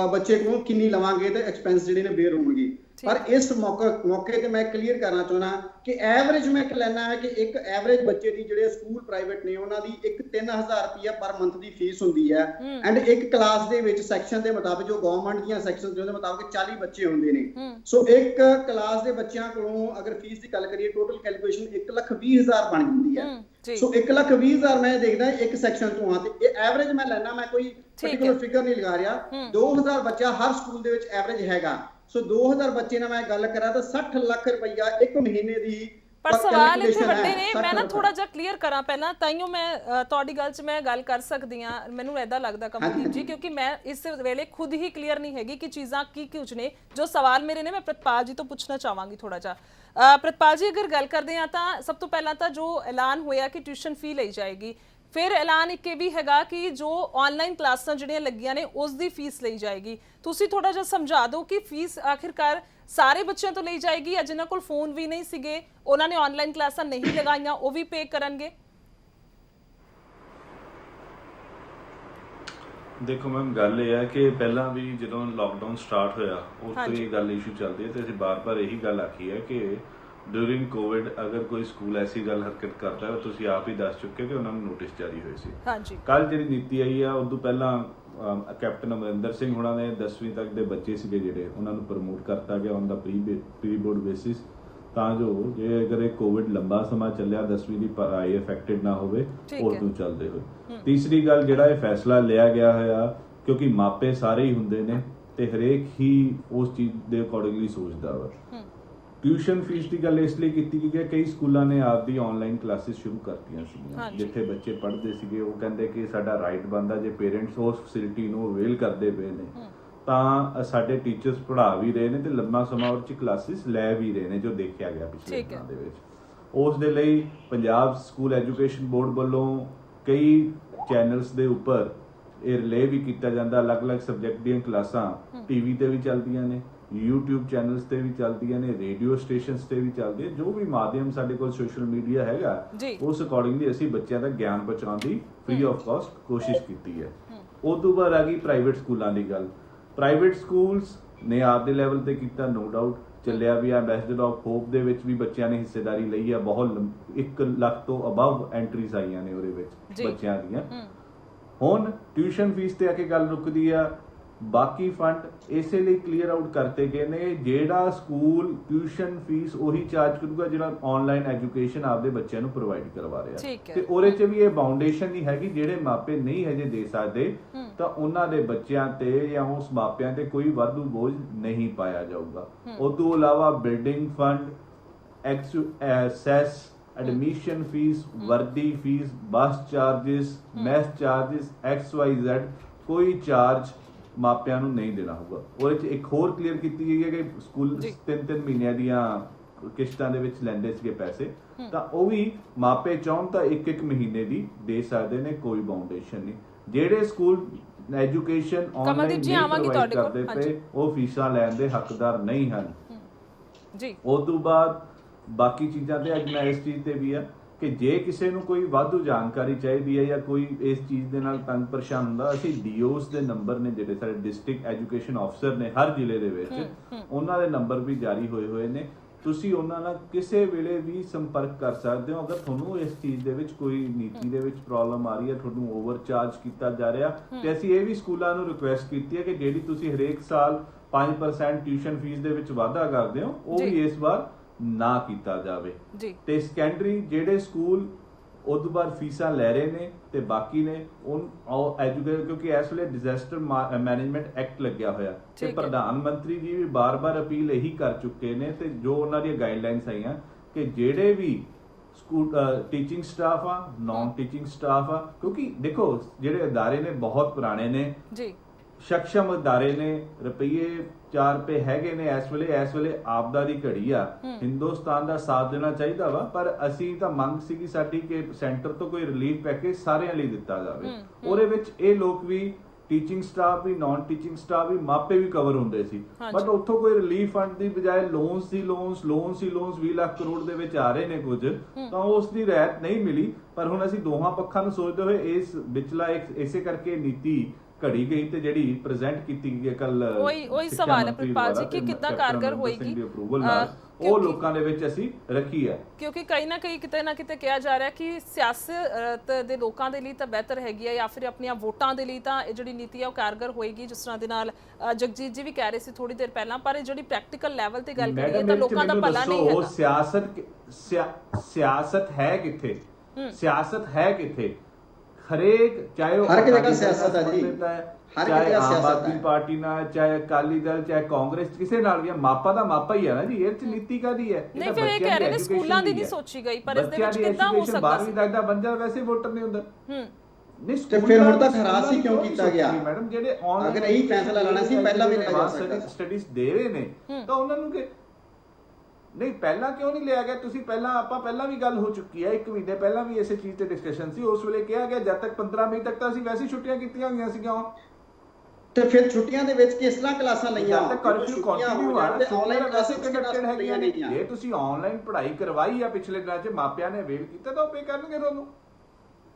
ਬੱਚੇ ਕੋਲੋਂ ਕਿੰਨੀ ਲਵਾਂਗੇ ਤੇ ਐਕਸਪੈਂਸ ਜਿਹੜੇ ਨੇ ਬੇਅਰ ਹੋਣਗੇ। ਪਰ ਇਸ ਮੌਕੇ ਤੇ ਮੈਂ ਕਲੀਅਰ ਕਰਨਾ ਚਾਹੁੰਦਾ ਕਿ ਐਵਰੇਜ ਮੈਂ ਲੈਣਾ ਹੈ ਕਿ ਇੱਕ ਐਵਰੇਜ ਬੱਚੇ ਦੀ ਜਿਹੜੇ ਸਕੂਲ ਪ੍ਰਾਈਵੇਟ ਨੇ ਉਹਨਾਂ ਦੀ ਇੱਕ 3000 ਰੁਪਇਆ ਪਰ ਮੰਥ ਦੀ ਫੀਸ ਹੁੰਦੀ ਹੈ। ਐਂਡ ਇੱਕ ਕਲਾਸ ਦੇ ਵਿੱਚ ਸੈਕਸ਼ਨ ਦੇ ਮੁਤਾਬਕ ਜੋ ਗਵਰਨਮੈਂਟ ਦੀਆਂ ਸੈਕਸ਼ਨ ਦੇ ਮੁਤਾਬਕ 40 ਬੱਚੇ ਹੁੰਦੇ ਨੇ। ਸੋ ਇੱਕ ਕਲਾਸ ਦੇ ਬੱਚਿਆਂ ਕੋਲੋਂ ਅਗਰ ਫੀਸ ਦੀ ਗੱਲ ਕਰੀਏ ਟੋਟਲ ਕੈਲਕੂਲੇਸ਼ਨ 1,20,000 ਬਣ ਜਾਂਦੀ ਹੈ। ਸੋ 1,20,000 ਮੈਂ ਦੇਖਦਾ ਇੱਕ ਸੈਕਸ਼ਨ ਤੋਂ ਆ ਤੇ ਇਹ ਐਵਰੇਜ ਮੈਂ ਲੈਣਾ, ਮੈਂ ਕੋਈ ਪਾਰਟਿਕੂਲਰ ਫਿਗਰ ਨਹੀਂ ਲਗਾ ਰਿਹਾ। 2000 ਬੱਚਾ ਹਰ ਸਕੂਲ ਦੇ ਵਿੱਚ ਐਵਰੇਜ ਹੈਗਾ। ਸੋ 2000 ਬੱਚੇ ਨਾਲ ਮੈਂ ਗੱਲ ਕਰਾਂ ਤਾਂ 60 ਲੱਖ ਰੁਪਈਆ ਇੱਕ ਮਹੀਨੇ ਦੀ। ਪਰ ਸਵਾਲ ਇੱਥੇ ਵੱਡੇ ਨੇ, ਮੈਂ ਨਾ ਥੋੜਾ ਜਿਹਾ ਕਲੀਅਰ ਕਰਾਂ ਪਹਿਲਾਂ, ਤਾਈਓ ਮੈਂ ਤੁਹਾਡੀ ਗੱਲ 'ਚ ਮੈਂ ਗੱਲ ਕਰ ਸਕਦੀ ਹਾਂ। ਮੈਨੂੰ ਐਦਾਂ ਲੱਗਦਾ ਕਮਲਦੀਪ ਜੀ, ਕਿਉਂਕਿ ਮੈਂ ਇਸ ਵੇਲੇ ਖੁਦ ਹੀ ਕਲੀਅਰ ਨਹੀਂ ਹੈਗੀ ਕਿ ਚੀਜ਼ਾਂ ਕੀ ਕੁਝ ਨੇ। ਜੋ ਸਵਾਲ ਮੇਰੇ ਨੇ ਮੈਂ ਪ੍ਰਿਤਪਾਲ ਜੀ ਤੋਂ ਪੁੱਛਣਾ ਚਾਹਾਂਗੀ ਥੋੜਾ ਜਿਹਾ। ਪ੍ਰਿਤਪਾਲ ਜੀ, ਅਗਰ ਗੱਲ ਕਰਦੇ ਹਾਂ ਤਾਂ ਸਭ ਤੋਂ ਪਹਿਲਾਂ ਤਾਂ ਜੋ ਐਲਾਨ ਹੋਇਆ ਕਿ ਟਿਊਸ਼ਨ ਫੀ ਲਈ ਜਾਏਗੀ, ਫਿਰ ਐਲਾਨ ਇੱਕ ਇਹ ਵੀ ਹੈਗਾ ਕਿ ਜੋ ਆਨਲਾਈਨ ਕਲਾਸਾਂ ਜਿਹੜੀਆਂ ਲੱਗੀਆਂ ਨੇ ਉਸ ਦੀ ਫੀਸ ਲਈ ਜਾਏਗੀ। ਤੁਸੀਂ ਥੋੜਾ ਜਿਹਾ ਸਮਝਾ ਦਿਓ ਕਿ ਫੀਸ ਆਖਿਰਕਾਰ ਸਾਰੇ ਬੱਚਿਆਂ ਤੋਂ ਲਈ ਜਾਏਗੀ ਜਾਂ ਜਿਨ੍ਹਾਂ ਕੋਲ ਫੋਨ ਵੀ ਨਹੀਂ ਸੀਗੇ, ਉਹਨਾਂ ਨੇ ਆਨਲਾਈਨ ਕਲਾਸਾਂ ਨਹੀਂ ਲਗਾਈਆਂ, ਉਹ ਵੀ ਪੇ ਕਰਨਗੇ? ਦੇਖੋ ਮੈਮ, ਗੱਲ ਇਹ ਹੈ ਕਿ ਪਹਿਲਾਂ ਵੀ ਜਦੋਂ ਲਾਕਡਾਊਨ ਸਟਾਰਟ ਹੋਇਆ ਉਸ ਤੋਂ ਇਹ ਗੱਲ ਇਸ਼ੂ ਚੱਲਦੀ ਹੈ ਤੇ ਅਸੀਂ ਬਾਰ-ਬਾਰ ਇਹੀ ਗੱਲ ਆਖੀ ਹੈ ਕਿ ਡਿਊਰਿੰਗ ਕੋਵਿਡ ਅਗਰ ਕੋਈ ਸਕੂਲ ਐਸੀ ਗੱਲ ਹਰਕਤ ਕਰਦਾ ਹੈ, ਤੁਸੀਂ ਆਪ ਹੀ ਦੱਸ ਚੁੱਕੇ ਕਿ ਉਹਨਾਂ ਨੂੰ ਨੋਟਿਸ ਜਾਰੀ ਹੋਏ ਸੀ। ਕੱਲ ਜਿਹੜੀ ਨੀਤੀ ਆਈ ਆ ਉਦੋਂ ਪਹਿਲਾਂ ਕੈਪਟਨ ਅਮਰਿੰਦਰ ਸਿੰਘ ਹੁਣਾਂ ਨੇ 10ਵੀਂ ਤੱਕ ਦੇ ਬੱਚੇ ਸੀਗੇ ਜਿਹੜੇ ਉਹਨਾਂ ਨੂੰ ਪ੍ਰਮੋਟ ਕਰਤਾ ਗਿਆ on the pre board basis, ਤਾਂ ਜੋ ਜੇ ਅਗਰ ਇਹ ਕੋਵਿਡ ਲੰਬਾ ਸਮਾਂ ਚੱਲਿਆ 10ਵੀਂ ਦੀ ਪੜ੍ਹਾਈ ਅਫੈਕਟਡ ਨਾ ਹੋਵੇ ਉਸ ਨੂੰ ਚੱਲਦੇ ਹੋਏ। ਤੀਸਰੀ ਗੱਲ, ਜਿਹੜਾ ਇਹ ਫੈਸਲਾ ਲਿਆ ਗਿਆ ਹੋਇਆ ਕਿਉਂਕਿ ਮਾਪੇ ਸਾਰੇ ਹੀ ਹੁੰਦੇ ਨੇ ਤੇ ਹਰੇਕ ਹੀ ਉਸ ਚੀਜ਼ ਦੇ ਅਕੋਰਡਿੰਗਲੀ ਸੋਚਦਾ ਵਾ। ਟਿਊਸ਼ਨ ਫੀਸ ਦੀ ਗੱਲ ਇਸ ਲਈ ਕੀਤੀ ਗਈ ਹੈ, ਕਈ ਸਕੂਲਾਂ ਨੇ ਆਪਦੀ ਆਨਲਾਈਨ ਕਲਾਸਿਸ ਸ਼ੁਰੂ ਕਰਤੀਆਂ ਸੀਗੀਆਂ ਜਿੱਥੇ ਬੱਚੇ ਪੜ੍ਹਦੇ ਸੀਗੇ। ਉਹ ਕਹਿੰਦੇ ਕਿ ਸਾਡਾ ਰਾਈਟ ਬਣਦਾ ਜੇ ਪੇਰੈਂਟਸ ਉਸ ਫੈਸਿਲਿਟੀ ਨੂੰ ਅਵੇਲ ਕਰਦੇ ਪਏ ਨੇ ਤਾਂ ਸਾਡੇ ਟੀਚਰਸ ਪੜ੍ਹਾ ਵੀ ਰਹੇ ਨੇ ਤੇ ਲੰਮਾ ਸਮਾਂ ਉਹ 'ਚ ਕਲਾਸਿਸ ਲੈ ਵੀ ਰਹੇ ਨੇ, ਜੋ ਦੇਖਿਆ ਗਿਆ ਪਿਛਲੇ ਦਿਨਾਂ ਦੇ ਵਿੱਚ। ਉਸ ਦੇ ਲਈ ਪੰਜਾਬ ਸਕੂਲ ਐਜੂਕੇਸ਼ਨ ਬੋਰਡ ਵੱਲੋਂ ਕਈ ਚੈਨਲਸ ਦੇ ਉੱਪਰ ਇਹ ਰਿਲੇ ਵੀ ਕੀਤਾ ਜਾਂਦਾ, ਅਲੱਗ-ਅਲੱਗ ਸਬਜੈਕਟ ਦੀਆਂ ਕਲਾਸਾਂ TV ਤੇ ਵੀ ਚੱਲਦੀਆਂ ਨੇ, YouTube ਚੈਨਲਸ ਤੇ ਵੀ ਚੱਲਦੀਆਂ ਨੇ, ਰੇਡੀਓ ਸਟੇਸ਼ਨਸ ਤੇ ਵੀ ਚੱਲਦੀਆਂ। ਜੋ ਵੀ ਮਾਧਿਅਮ ਸਾਡੇ ਕੋਲ ਸੋਸ਼ਲ ਮੀਡੀਆ ਹੈਗਾ ਉਸ ਅਕੋਰਡਿੰਗਲੀ ਅਸੀਂ ਬੱਚਿਆਂ ਦਾ ਗਿਆਨ ਪਹੁੰਚਾਉਣ ਦੀ ਫ੍ਰੀ ਆਫ ਕਾਸਟ ਕੋਸ਼ਿਸ਼ ਕੀਤੀ ਹੈ। ਉਸ ਤੋਂ ਬਾਅਦ ਆ ਗਈ ਪ੍ਰਾਈਵੇਟ ਸਕੂਲਾਂ ਦੀ ਗੱਲ। ਪ੍ਰਾਈਵੇਟ ਸਕੂਲਸ ਨੇ ਆਪਦੇ ਲੈਵਲ ਤੇ ਕੀਤਾ, ਨੋ ਡਾਊਟ ਚੱਲਿਆ ਵੀ ਆ। ਐਂਬੈਸਡਰ ਆਫ ਹੋਪ ਦੇ ਵਿੱਚ ਵੀ ਬੱਚਿਆਂ ਨੇ ਹਿੱਸੇਦਾਰੀ ਲਈ ਆ, ਬਹੁਤ 1 ਲੱਖ ਤੋਂ ਅਬਵ ਐਂਟਰੀਜ਼ ਆਈਆਂ ਨੇ ਉਹਦੇ ਵਿੱਚ ਬੱਚਿਆਂ ਦੀਆਂ। ਹੁਣ ਟਿਊਸ਼ਨ ਫੀਸ ਤੇ ਆ ਕੇ ਗੱਲ ਰੁਕਦੀ ਆ। ਬਾਕੀ ਫੰਡ ਇਸੇ ਲਈ ਕਲੀਅਰ ਆਊਟ ਕਰਤੇ ਗਏ ਨੇ, ਜਿਹੜਾ ਸਕੂਲ ਟਿਊਸ਼ਨ ਫੀਸ ਉਹੀ ਚਾਰਜ ਕਰੂਗਾ ਜਿਹੜਾ ਆਨਲਾਈਨ ਐਜੂਕੇਸ਼ਨ ਆਪਦੇ ਬੱਚਿਆਂ ਨੂੰ ਪ੍ਰੋਵਾਈਡ ਕਰਵਾ ਰਿਹਾ। ਤੇ ਉਹਦੇ 'ਚ ਵੀ ਇਹ ਬਾਉਂਡੇਸ਼ਨ ਨਹੀਂ ਹੈਗੀ, ਜਿਹੜੇ ਮਾਪੇ ਨਹੀਂ ਹਜੇ ਦੇ ਸਕਦੇ ਤਾਂ ਉਹਨਾਂ ਦੇ ਬੱਚਿਆਂ ਤੇ ਜਾਂ ਉਸ ਮਾਪਿਆਂ ਤੇ ਕੋਈ ਵਾਧੂ ਬੋਝ ਨਹੀਂ ਪਾਇਆ ਜਾਊਗਾ। ਉਸ ਤੋਂ ਇਲਾਵਾ building fund, access, admission fees, ਵਰਦੀ fees, bus charges, mess charges, XYZ ਕੋਈ ਚਾਰਜ ਮਾਪਿਆਂ ਨੂੰ ਨਹੀਂ ਦੇਣਾ ਹੋਊਗਾ। ਉਹਦੇ 'ਚ ਇੱਕ ਹੋਰ ਕਲੀਅਰ ਕੀਤੀ ਗਈ ਹੈ ਕਿ ਸਕੂਲ 3-3 ਮਹੀਨਿਆਂ ਦੀਆਂ ਕਿਸ਼ਤਾਂ ਦੇ ਵਿੱਚ ਲੈਂਦੇ ਸੀਗੇ ਪੈਸੇ, ਤਾਂ ਉਹ ਵੀ ਮਾਪੇ ਚਾਹੁਣ ਤਾਂ 1-1 ਮਹੀਨੇ ਦੀ ਦੇ ਸਕਦੇ ਨੇ, ਕੋਈ ਬਾਉਂਡੇਸ਼ਨ ਨਹੀਂ। ਜਿਹੜੇ ਸਕੂਲ ਐਜੂਕੇਸ਼ਨ ਆਨਲਾਈਨ ਪ੍ਰੋਵਾਈਡ ਕਰਦੇ ਪਏ ਉਹ ਫੀਸਾਂ ਲੈਣ ਦੇ ਹੱਕਦਾਰ ਨਹੀਂ ਹਨ ਜੀ। ਉਸ ਤੋਂ ਬਾਅਦ ਬਾਕੀ ਚੀਜ਼ਾਂ ਤੇ ਅੱਜ ਮੈਂ ਇਸ ਚੀਜ਼ ਤੇ ਵੀ ਆ ਕਿ ਜੇ ਕਿਸੇ ਨੂੰ ਕੋਈ ਵਾਧੂ ਜਾਣਕਾਰੀ ਚਾਹੀਦੀ ਹੈ ਜਾਂ ਕੋਈ ਇਸ ਚੀਜ਼ ਦੇ ਨਾਲ ਤੰਗ ਪਰੇਸ਼ਾਨ ਹੁੰਦਾ, ਅਸੀਂ ਡੀਓਸ ਦੇ ਨੰਬਰ ਨੇ ਜਿਹੜੇ ਸਾਡੇ ਡਿਸਟ੍ਰਿਕਟ ਐਜੂਕੇਸ਼ਨ ਅਫਸਰ ਨੇ ਹਰ ਜ਼ਿਲ੍ਹੇ ਦੇ ਵਿੱਚ, ਉਹਨਾਂ ਦੇ ਨੰਬਰ ਵੀ ਜਾਰੀ ਹੋਏ ਨੇ। ਤੁਸੀਂ ਉਹਨਾਂ ਨਾਲ ਕਿਸੇ ਵੇਲੇ ਵੀ ਸੰਪਰਕ ਕਰ ਸਕਦੇ ਹੋ। ਅਗਰ ਤੁਹਾਨੂੰ ਇਸ ਚੀਜ਼ ਦੇ ਵਿੱਚ ਕੋਈ ਨੀਤੀ ਦੇ ਵਿੱਚ ਪ੍ਰੋਬਲਮ ਆ ਰਹੀ ਹੈ, ਤੁਹਾਨੂੰ ਓਵਰਚਾਰਜ ਕੀਤਾ ਜਾ ਰਿਹਾ, ਤੇ ਅਸੀਂ ਇਹ ਵੀ ਸਕੂਲਾਂ ਨੂੰ ਰਿਕੁਐਸਟ ਕੀਤੀ ਹੈ ਕਿ ਜਿਹੜੀ ਤੁਸੀਂ ਹਰੇਕ ਸਾਲ 5% ਟਿਊਸ਼ਨ ਫੀਸ ਦੇ ਵਿੱਚ ਵਾਧਾ ਕਰਦੇ ਹੋ, ਉਹ ਵੀ ਇਸ ਵਾਰ ਨਾ ਕੀਤਾ ਜਾਵੇ। ਤੇ ਸੈਕੰਡਰੀ ਜਿਹੜੇ ਸਕੂਲ ਉਦੋਂ ਬਾਅਦ ਫੀਸਾਂ ਲੈ ਰਹੇ ਨੇ ਤੇ ਬਾਕੀ ਨੇ ਉਹ ਐਜੂਕੇਸ਼ਨ, ਕਿਉਂਕਿ ਇਸ ਵੇਲੇ ਡਿਜ਼ਾਸਟਰ ਮੈਨੇਜਮੈਂਟ ਐਕਟ ਲੱਗਿਆ ਹੋਇਆ ਤੇ ਪ੍ਰਧਾਨ ਮੰਤਰੀ ਜੀ ਵੀ ਬਾਰ-ਬਾਰ ਅਪੀਲ ਇਹੀ ਕਰ ਚੁੱਕੇ ਨੇ ਤੇ ਜੋ ਉਹਨਾਂ ਦੀਆਂ ਗਾਈਡਲਾਈਨਸ ਆਈਆਂ ਕਿ ਜਿਹੜੇ ਵੀ ਸਕੂਲ ਟੀਚਿੰਗ ਸਟਾਫ ਆ, ਨਾਨ ਟੀਚਿੰਗ ਸਟਾਫ ਆ, ਕਿਉਂਕਿ ਦੇਖੋ ਜਿਹੜੇ ਅਦਾਰੇ ਨੇ ਬਹੁਤ ਪੁਰਾਣੇ ਨੇ ਜੀ, ਸક્ષਮ ਅਦਾਰੇ ਨੇ, ਰੁਪਈਏ 4 ਰੁਪਏ ਹੈਗੇ ਨੇ ਇਸ ਵੇਲੇ ਆਪਦਾ ਦੀ ਘੜੀ ਆ, ਹਿੰਦੁਸਤਾਨ ਦਾ ਸਾਥ ਦੇਣਾ ਚਾਹੀਦਾ ਵਾ, ਪਰ ਅਸੀਂ ਤਾਂ ਮੰਗ ਸੀਗੀ ਸਾਡੀ ਕਿ ਸੈਂਟਰ ਤੋਂ ਕੋਈ ਰਿਲੀਫ ਪੈਕੇਜ ਸਾਰਿਆਂ ਲਈ ਦਿੱਤਾ ਜਾਵੇ। ਉਹਦੇ ਵਿੱਚ ਇਹ ਲੋਕ ਵੀ, ਟੀਚਿੰਗ ਸਟਾਫ ਵੀ, ਨਾਨ ਟੀਚਿੰਗ ਸਟਾਫ ਵੀ, ਮਾਪੇ ਵੀ ਕਵਰ ਹੁੰਦੇ ਸੀ, ਬਟ ਉੱਥੋਂ ਕੋਈ ਰਿਲੀਫ ਫੰਡ ਦੀ ਬਜਾਏ ਲੋਨਸ 20 ਲੱਖ ਕਰੋੜ ਦੇ ਵਿੱਚ ਆ ਰਹੇ ਨੇ ਕੁਝ, ਤਾਂ ਉਸ ਦੀ ਰਿਆਇਤ ਨਹੀਂ ਮਿਲੀ। ਪਰ ਹੁਣ ਅਸੀਂ ਦੋਹਾਂ ਪੱਖਾਂ ਨੂੰ ਸੋਚਦੇ ਹੋਏ ਇਸ ਵਿਚਲਾ ਇਸੇ ਕਰਕੇ ਨੀਤੀ ਘੜੀ ਗਈ ਤੇ ਜਿਹੜੀ ਪ੍ਰੈਜ਼ੈਂਟ ਕੀਤੀ ਗਈ ਕੱਲ, ਉਹੀ ਸਵਾਲ ਹੈ ਪ੍ਰਿਤਪਾਲ ਜੀ ਕਿ ਕਿੱਦਾਂ ਕਾਰਗਰ ਹੋਏਗੀ, ਉਹ ਲੋਕਾਂ ਦੇ ਵਿੱਚ ਅਸੀਂ ਰੱਖੀ ਹੈ। ਕਿਉਂਕਿ ਕਈ ਨਾ ਕਈ ਕਿਤੇ ਨਾ ਕਿਤੇ ਕਿਹਾ ਜਾ ਰਿਹਾ ਕਿ ਸਿਆਸਤ ਦੇ ਲੋਕਾਂ ਦੇ ਲਈ ਤਾਂ ਬਿਹਤਰ ਹੈਗੀ ਹੈ ਜਾਂ ਫਿਰ ਆਪਣੀਆਂ ਵੋਟਾਂ ਦੇ ਲਈ ਤਾਂ ਇਹ ਜਿਹੜੀ ਨੀਤੀ ਹੈ ਉਹ ਕਾਰਗਰ ਹੋਏਗੀ, ਜਿਸ ਤਰ੍ਹਾਂ ਦੇ ਨਾਲ ਜਗਜੀਤ ਜੀ ਵੀ ਕਹਿ ਰਹੇ ਸੀ ਥੋੜੀ ਦੇਰ ਪਹਿਲਾਂ। ਪਰ ਇਹ ਜਿਹੜੀ ਪ੍ਰੈਕਟੀਕਲ ਲੈਵਲ ਤੇ ਗੱਲ ਕਰੀਏ ਤਾਂ ਲੋਕਾਂ ਦਾ ਭਲਾ ਨਹੀਂ ਹੈਗਾ। ਸਿਆਸਤ ਹੈ ਕਿੱਥੇ? ਸਿਆਸਤ ਹੈ ਕਿੱਥੇ? ਹਰੇਕ ਚਾਹੇ ਉਹ ਹਰ ਜਗ੍ਹਾ ਸਿਆਸਤ ਹੈ ਜੀ, ਹਰ ਜਗ੍ਹਾ ਆਮ ਆਦਮੀ ਪਾਰਟੀ ਨਾਲ, ਚਾਹੇ ਅਕਾਲੀ ਦਲ, ਚਾਹੇ ਕਾਂਗਰਸ, ਕਿਸੇ ਨਾਲ ਵੀ ਮਾਪਾ ਦਾ ਮਾਪਾ ਹੀ ਹੈ ਨਾ ਜੀ। ਇਹ ਚ ਨੀਤੀ ਕਾਦੀ ਹੈ? ਨਹੀਂ, ਫਿਰ ਇਹ ਕਹਿ ਰਹੇ ਨੇ ਸਕੂਲਾਂ ਦੀ ਨਹੀਂ ਸੋਚੀ ਗਈ, ਪਰ ਇਸ ਦੇ ਵਿੱਚ ਕਿੱਦਾਂ ਹੋ ਸਕਦਾ? 12ਵੀਂ ਤੱਕ ਦਾ ਬੰਦਾ ਵੈਸੇ ਵੋਟਰ ਨਹੀਂ ਹੁੰਦਾ। ਨਹੀਂ, ਤੇ ਫਿਰ ਹੁਣ ਤੱਕ ਹਰਾਸ ਹੀ ਕਿਉਂ ਕੀਤਾ ਗਿਆ ਮੈਡਮ? ਜਿਹੜੇ ਆਨਲਾਈਨ ਅਗਰ ਇਹੀ ਫੈਸਲਾ ਲੈਣਾ ਸੀ ਪਹਿਲਾਂ ਵੀ ਲਿਆ ਸਕਦਾ, ਸਟੱਡੀਜ਼ ਦੇ ਰਹੇ ਨੇ ਤਾਂ ਉਹਨਾਂ ਨੂੰ ਕਿ ਨਹੀਂ ਪਹਿਲਾਂ ਕਿਉਂ ਨਹੀਂ ਲਿਆ ਗਿਆ? ਤੁਸੀਂ ਪਹਿਲਾਂ ਵੀ ਗੱਲ ਹੋ ਚੁੱਕੀ ਹੈ, 1 ਮਹੀਨੇ ਪਹਿਲਾਂ ਵੀ ਇਸੇ ਚੀਜ਼ ਤੇ ਡਿਸਕਸ਼ਨ ਸੀ। ਉਸ ਵੇਲੇ ਕਿਹਾ ਗਿਆ ਜਦ ਤੱਕ 15 ਮਈ ਤੱਕ ਤਾਂ ਅਸੀਂ ਵੈਸੇ ਛੁੱਟੀਆਂ ਕੀਤੀਆਂ ਹੋਈਆਂ ਸੀਗੀਆਂ। ਤੇ ਫਿਰ ਛੁੱਟੀਆਂ ਦੇ ਵਿੱਚ ਕਿਸ ਤਰ੍ਹਾਂ ਕਲਾਸਾਂ ਲਈਆਂ? ਜਦ ਤੱਕ ਕਰਫਿਊ ਕੰਟੀਨਿਊ ਆ, ਆਨਲਾਈਨ ਕਲਾਸਾਂ ਕੰਡਕਟਡ ਹੈਗੀਆਂ ਨੇ। ਜੇ ਤੁਸੀਂ ਆਨਲਾਈਨ ਪੜ੍ਹਾਈ ਕਰਵਾਈ ਆ ਪਿਛਲੇ ਦਿਨਾਂ 'ਚ, ਮਾਪਿਆਂ ਨੇ ਅਵੇਲ ਕੀਤਾ ਤਾਂ ਉਹ ਪੇ ਕਰਨਗੇ ਤੁਹਾਨੂੰ।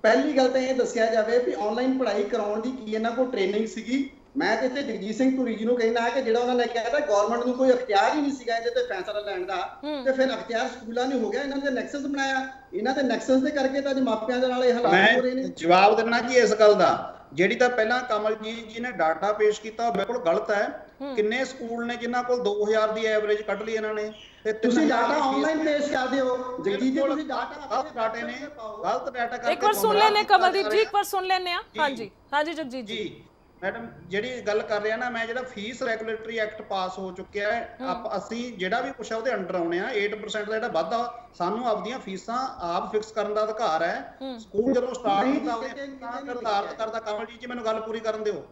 ਪਹਿਲੀ ਗੱਲ ਤਾਂ ਇਹ ਦੱਸਿਆ ਜਾਵੇ ਵੀ ਆਨਲਾਈਨ ਪੜ੍ਹਾਈ ਕਰਾਉਣ ਦੀ ਕੀ ਇਹਨਾਂ ਕੋਲ ਟ੍ਰੇਨਿੰਗ ਸੀਗੀ। ਮੈਂ ਤੇ ਇੱਥੇ ਜਗਜੀਤ ਸਿੰਘ ਧੂਰੀ ਜੀ ਨੂੰ ਕਹਿਣਾ ਹੈ ਕਿ ਜਿਹੜਾ ਉਹਨਾਂ ਨੇ ਕਿਹਾ ਤਾਂ ਗਵਰਨਮੈਂਟ ਨੂੰ ਕੋਈ ਅਖਤਿਆਰ ਹੀ ਨਹੀਂ ਸੀਗਾ ਇਹਦੇ ਤੇ ਫੈਸਲਾ ਲੈਣ ਦਾ, ਤੇ ਫਿਰ ਅਖਤਿਆਰ ਸਕੂਲਾਂ ਨੇ ਹੋ ਗਿਆ। ਇਹਨਾਂ ਨੇ ਨੈਕਸਸ ਬਣਾਇਆ, ਇਹਨਾਂ ਦੇ ਨੈਕਸਸ ਦੇ ਕਰਕੇ ਤਾਂ ਅੱਜ ਮਾਪਿਆਂ ਦੇ ਨਾਲ ਇਹ ਹਾਲਾਤ ਹੋ ਰਹੇ ਨੇ। ਜਵਾਬ ਦੇਣਾ ਜੀ ਇਸ ਗੱਲ ਦਾ, ਜਿਹੜੀ ਤਾਂ ਪਹਿਲਾਂ ਕਮਲਜੀਤ ਜੀ ਨੇ ਡਾਟਾ ਪੇਸ਼ ਕੀਤਾ ਉਹ ਬਿਲਕੁਲ ਗਲਤ ਹੈ। ਕਿੰਨੇ ਸਕੂਲ ਨੇ ਜਿਨ੍ਹਾਂ ਕੋਲ 2000 ਦੀ ਐਵਰੇਜ ਕੱਢ ਲਈ ਇਹਨਾਂ ਨੇ, ਤੇ ਤੁਸੀਂ ਡਾਟਾ ਆਨਲਾਈਨ ਪੇਸ਼ ਕਰਦੇ ਹੋ ਜਗਜੀਤ ਜੀ, ਤੁਸੀਂ ਡਾਟੇ ਨੇ ਗਲਤ ਡਾਟਾ ਕਰਕੇ। ਇੱਕ ਵਾਰ ਸੁਣ ਲੈਣੇ ਕਮਲਦੀਪ ਜੀ, ਇੱਕ ਵਾਰ ਸੁਣ ਲੈਣੇ ਆ। ਹਾਂਜੀ ਜਗਜੀਤ ਜੀ। ਮੈਡਮ ਜਿਹੜੀ ਗੱਲ ਕਰ ਰਿਹਾ ਨਾ ਮੈਂ, ਜਿਹੜਾ ਫੀਸ ਰੈਗੂਲੇਟਰੀ ਐਕਟ ਪਾਸ ਹੋ ਚੁੱਕਿਆ ਹੈ, ਅਸੀਂ ਜਿਹੜਾ ਵੀ ਕੁਛ ਉਹਦੇ ਅੰਡਰ ਆਉਣੇ ਆ, 8% ਦਾ ਜਿਹੜਾ ਵਾਧਾ, ਸਾਨੂੰ ਆਪਦੀਆਂ ਫੀਸਾਂ ਆਪ ਫਿਕਸ ਕਰਨ ਦਾ ਅਧਿਕਾਰ ਹੈ। ਸਕੂਲ ਜਦੋਂ ਸਟਾਰਟ ਹੁੰਦਾ ਤਾਂ ਨਿਰਧਾਰਿਤ ਕਰਦਾ, ਕਮਲਜੀਤ ਜੀ ਮੈਨੂੰ ਗੱਲ ਪੂਰੀ ਕਰਨ ਦਿਓ,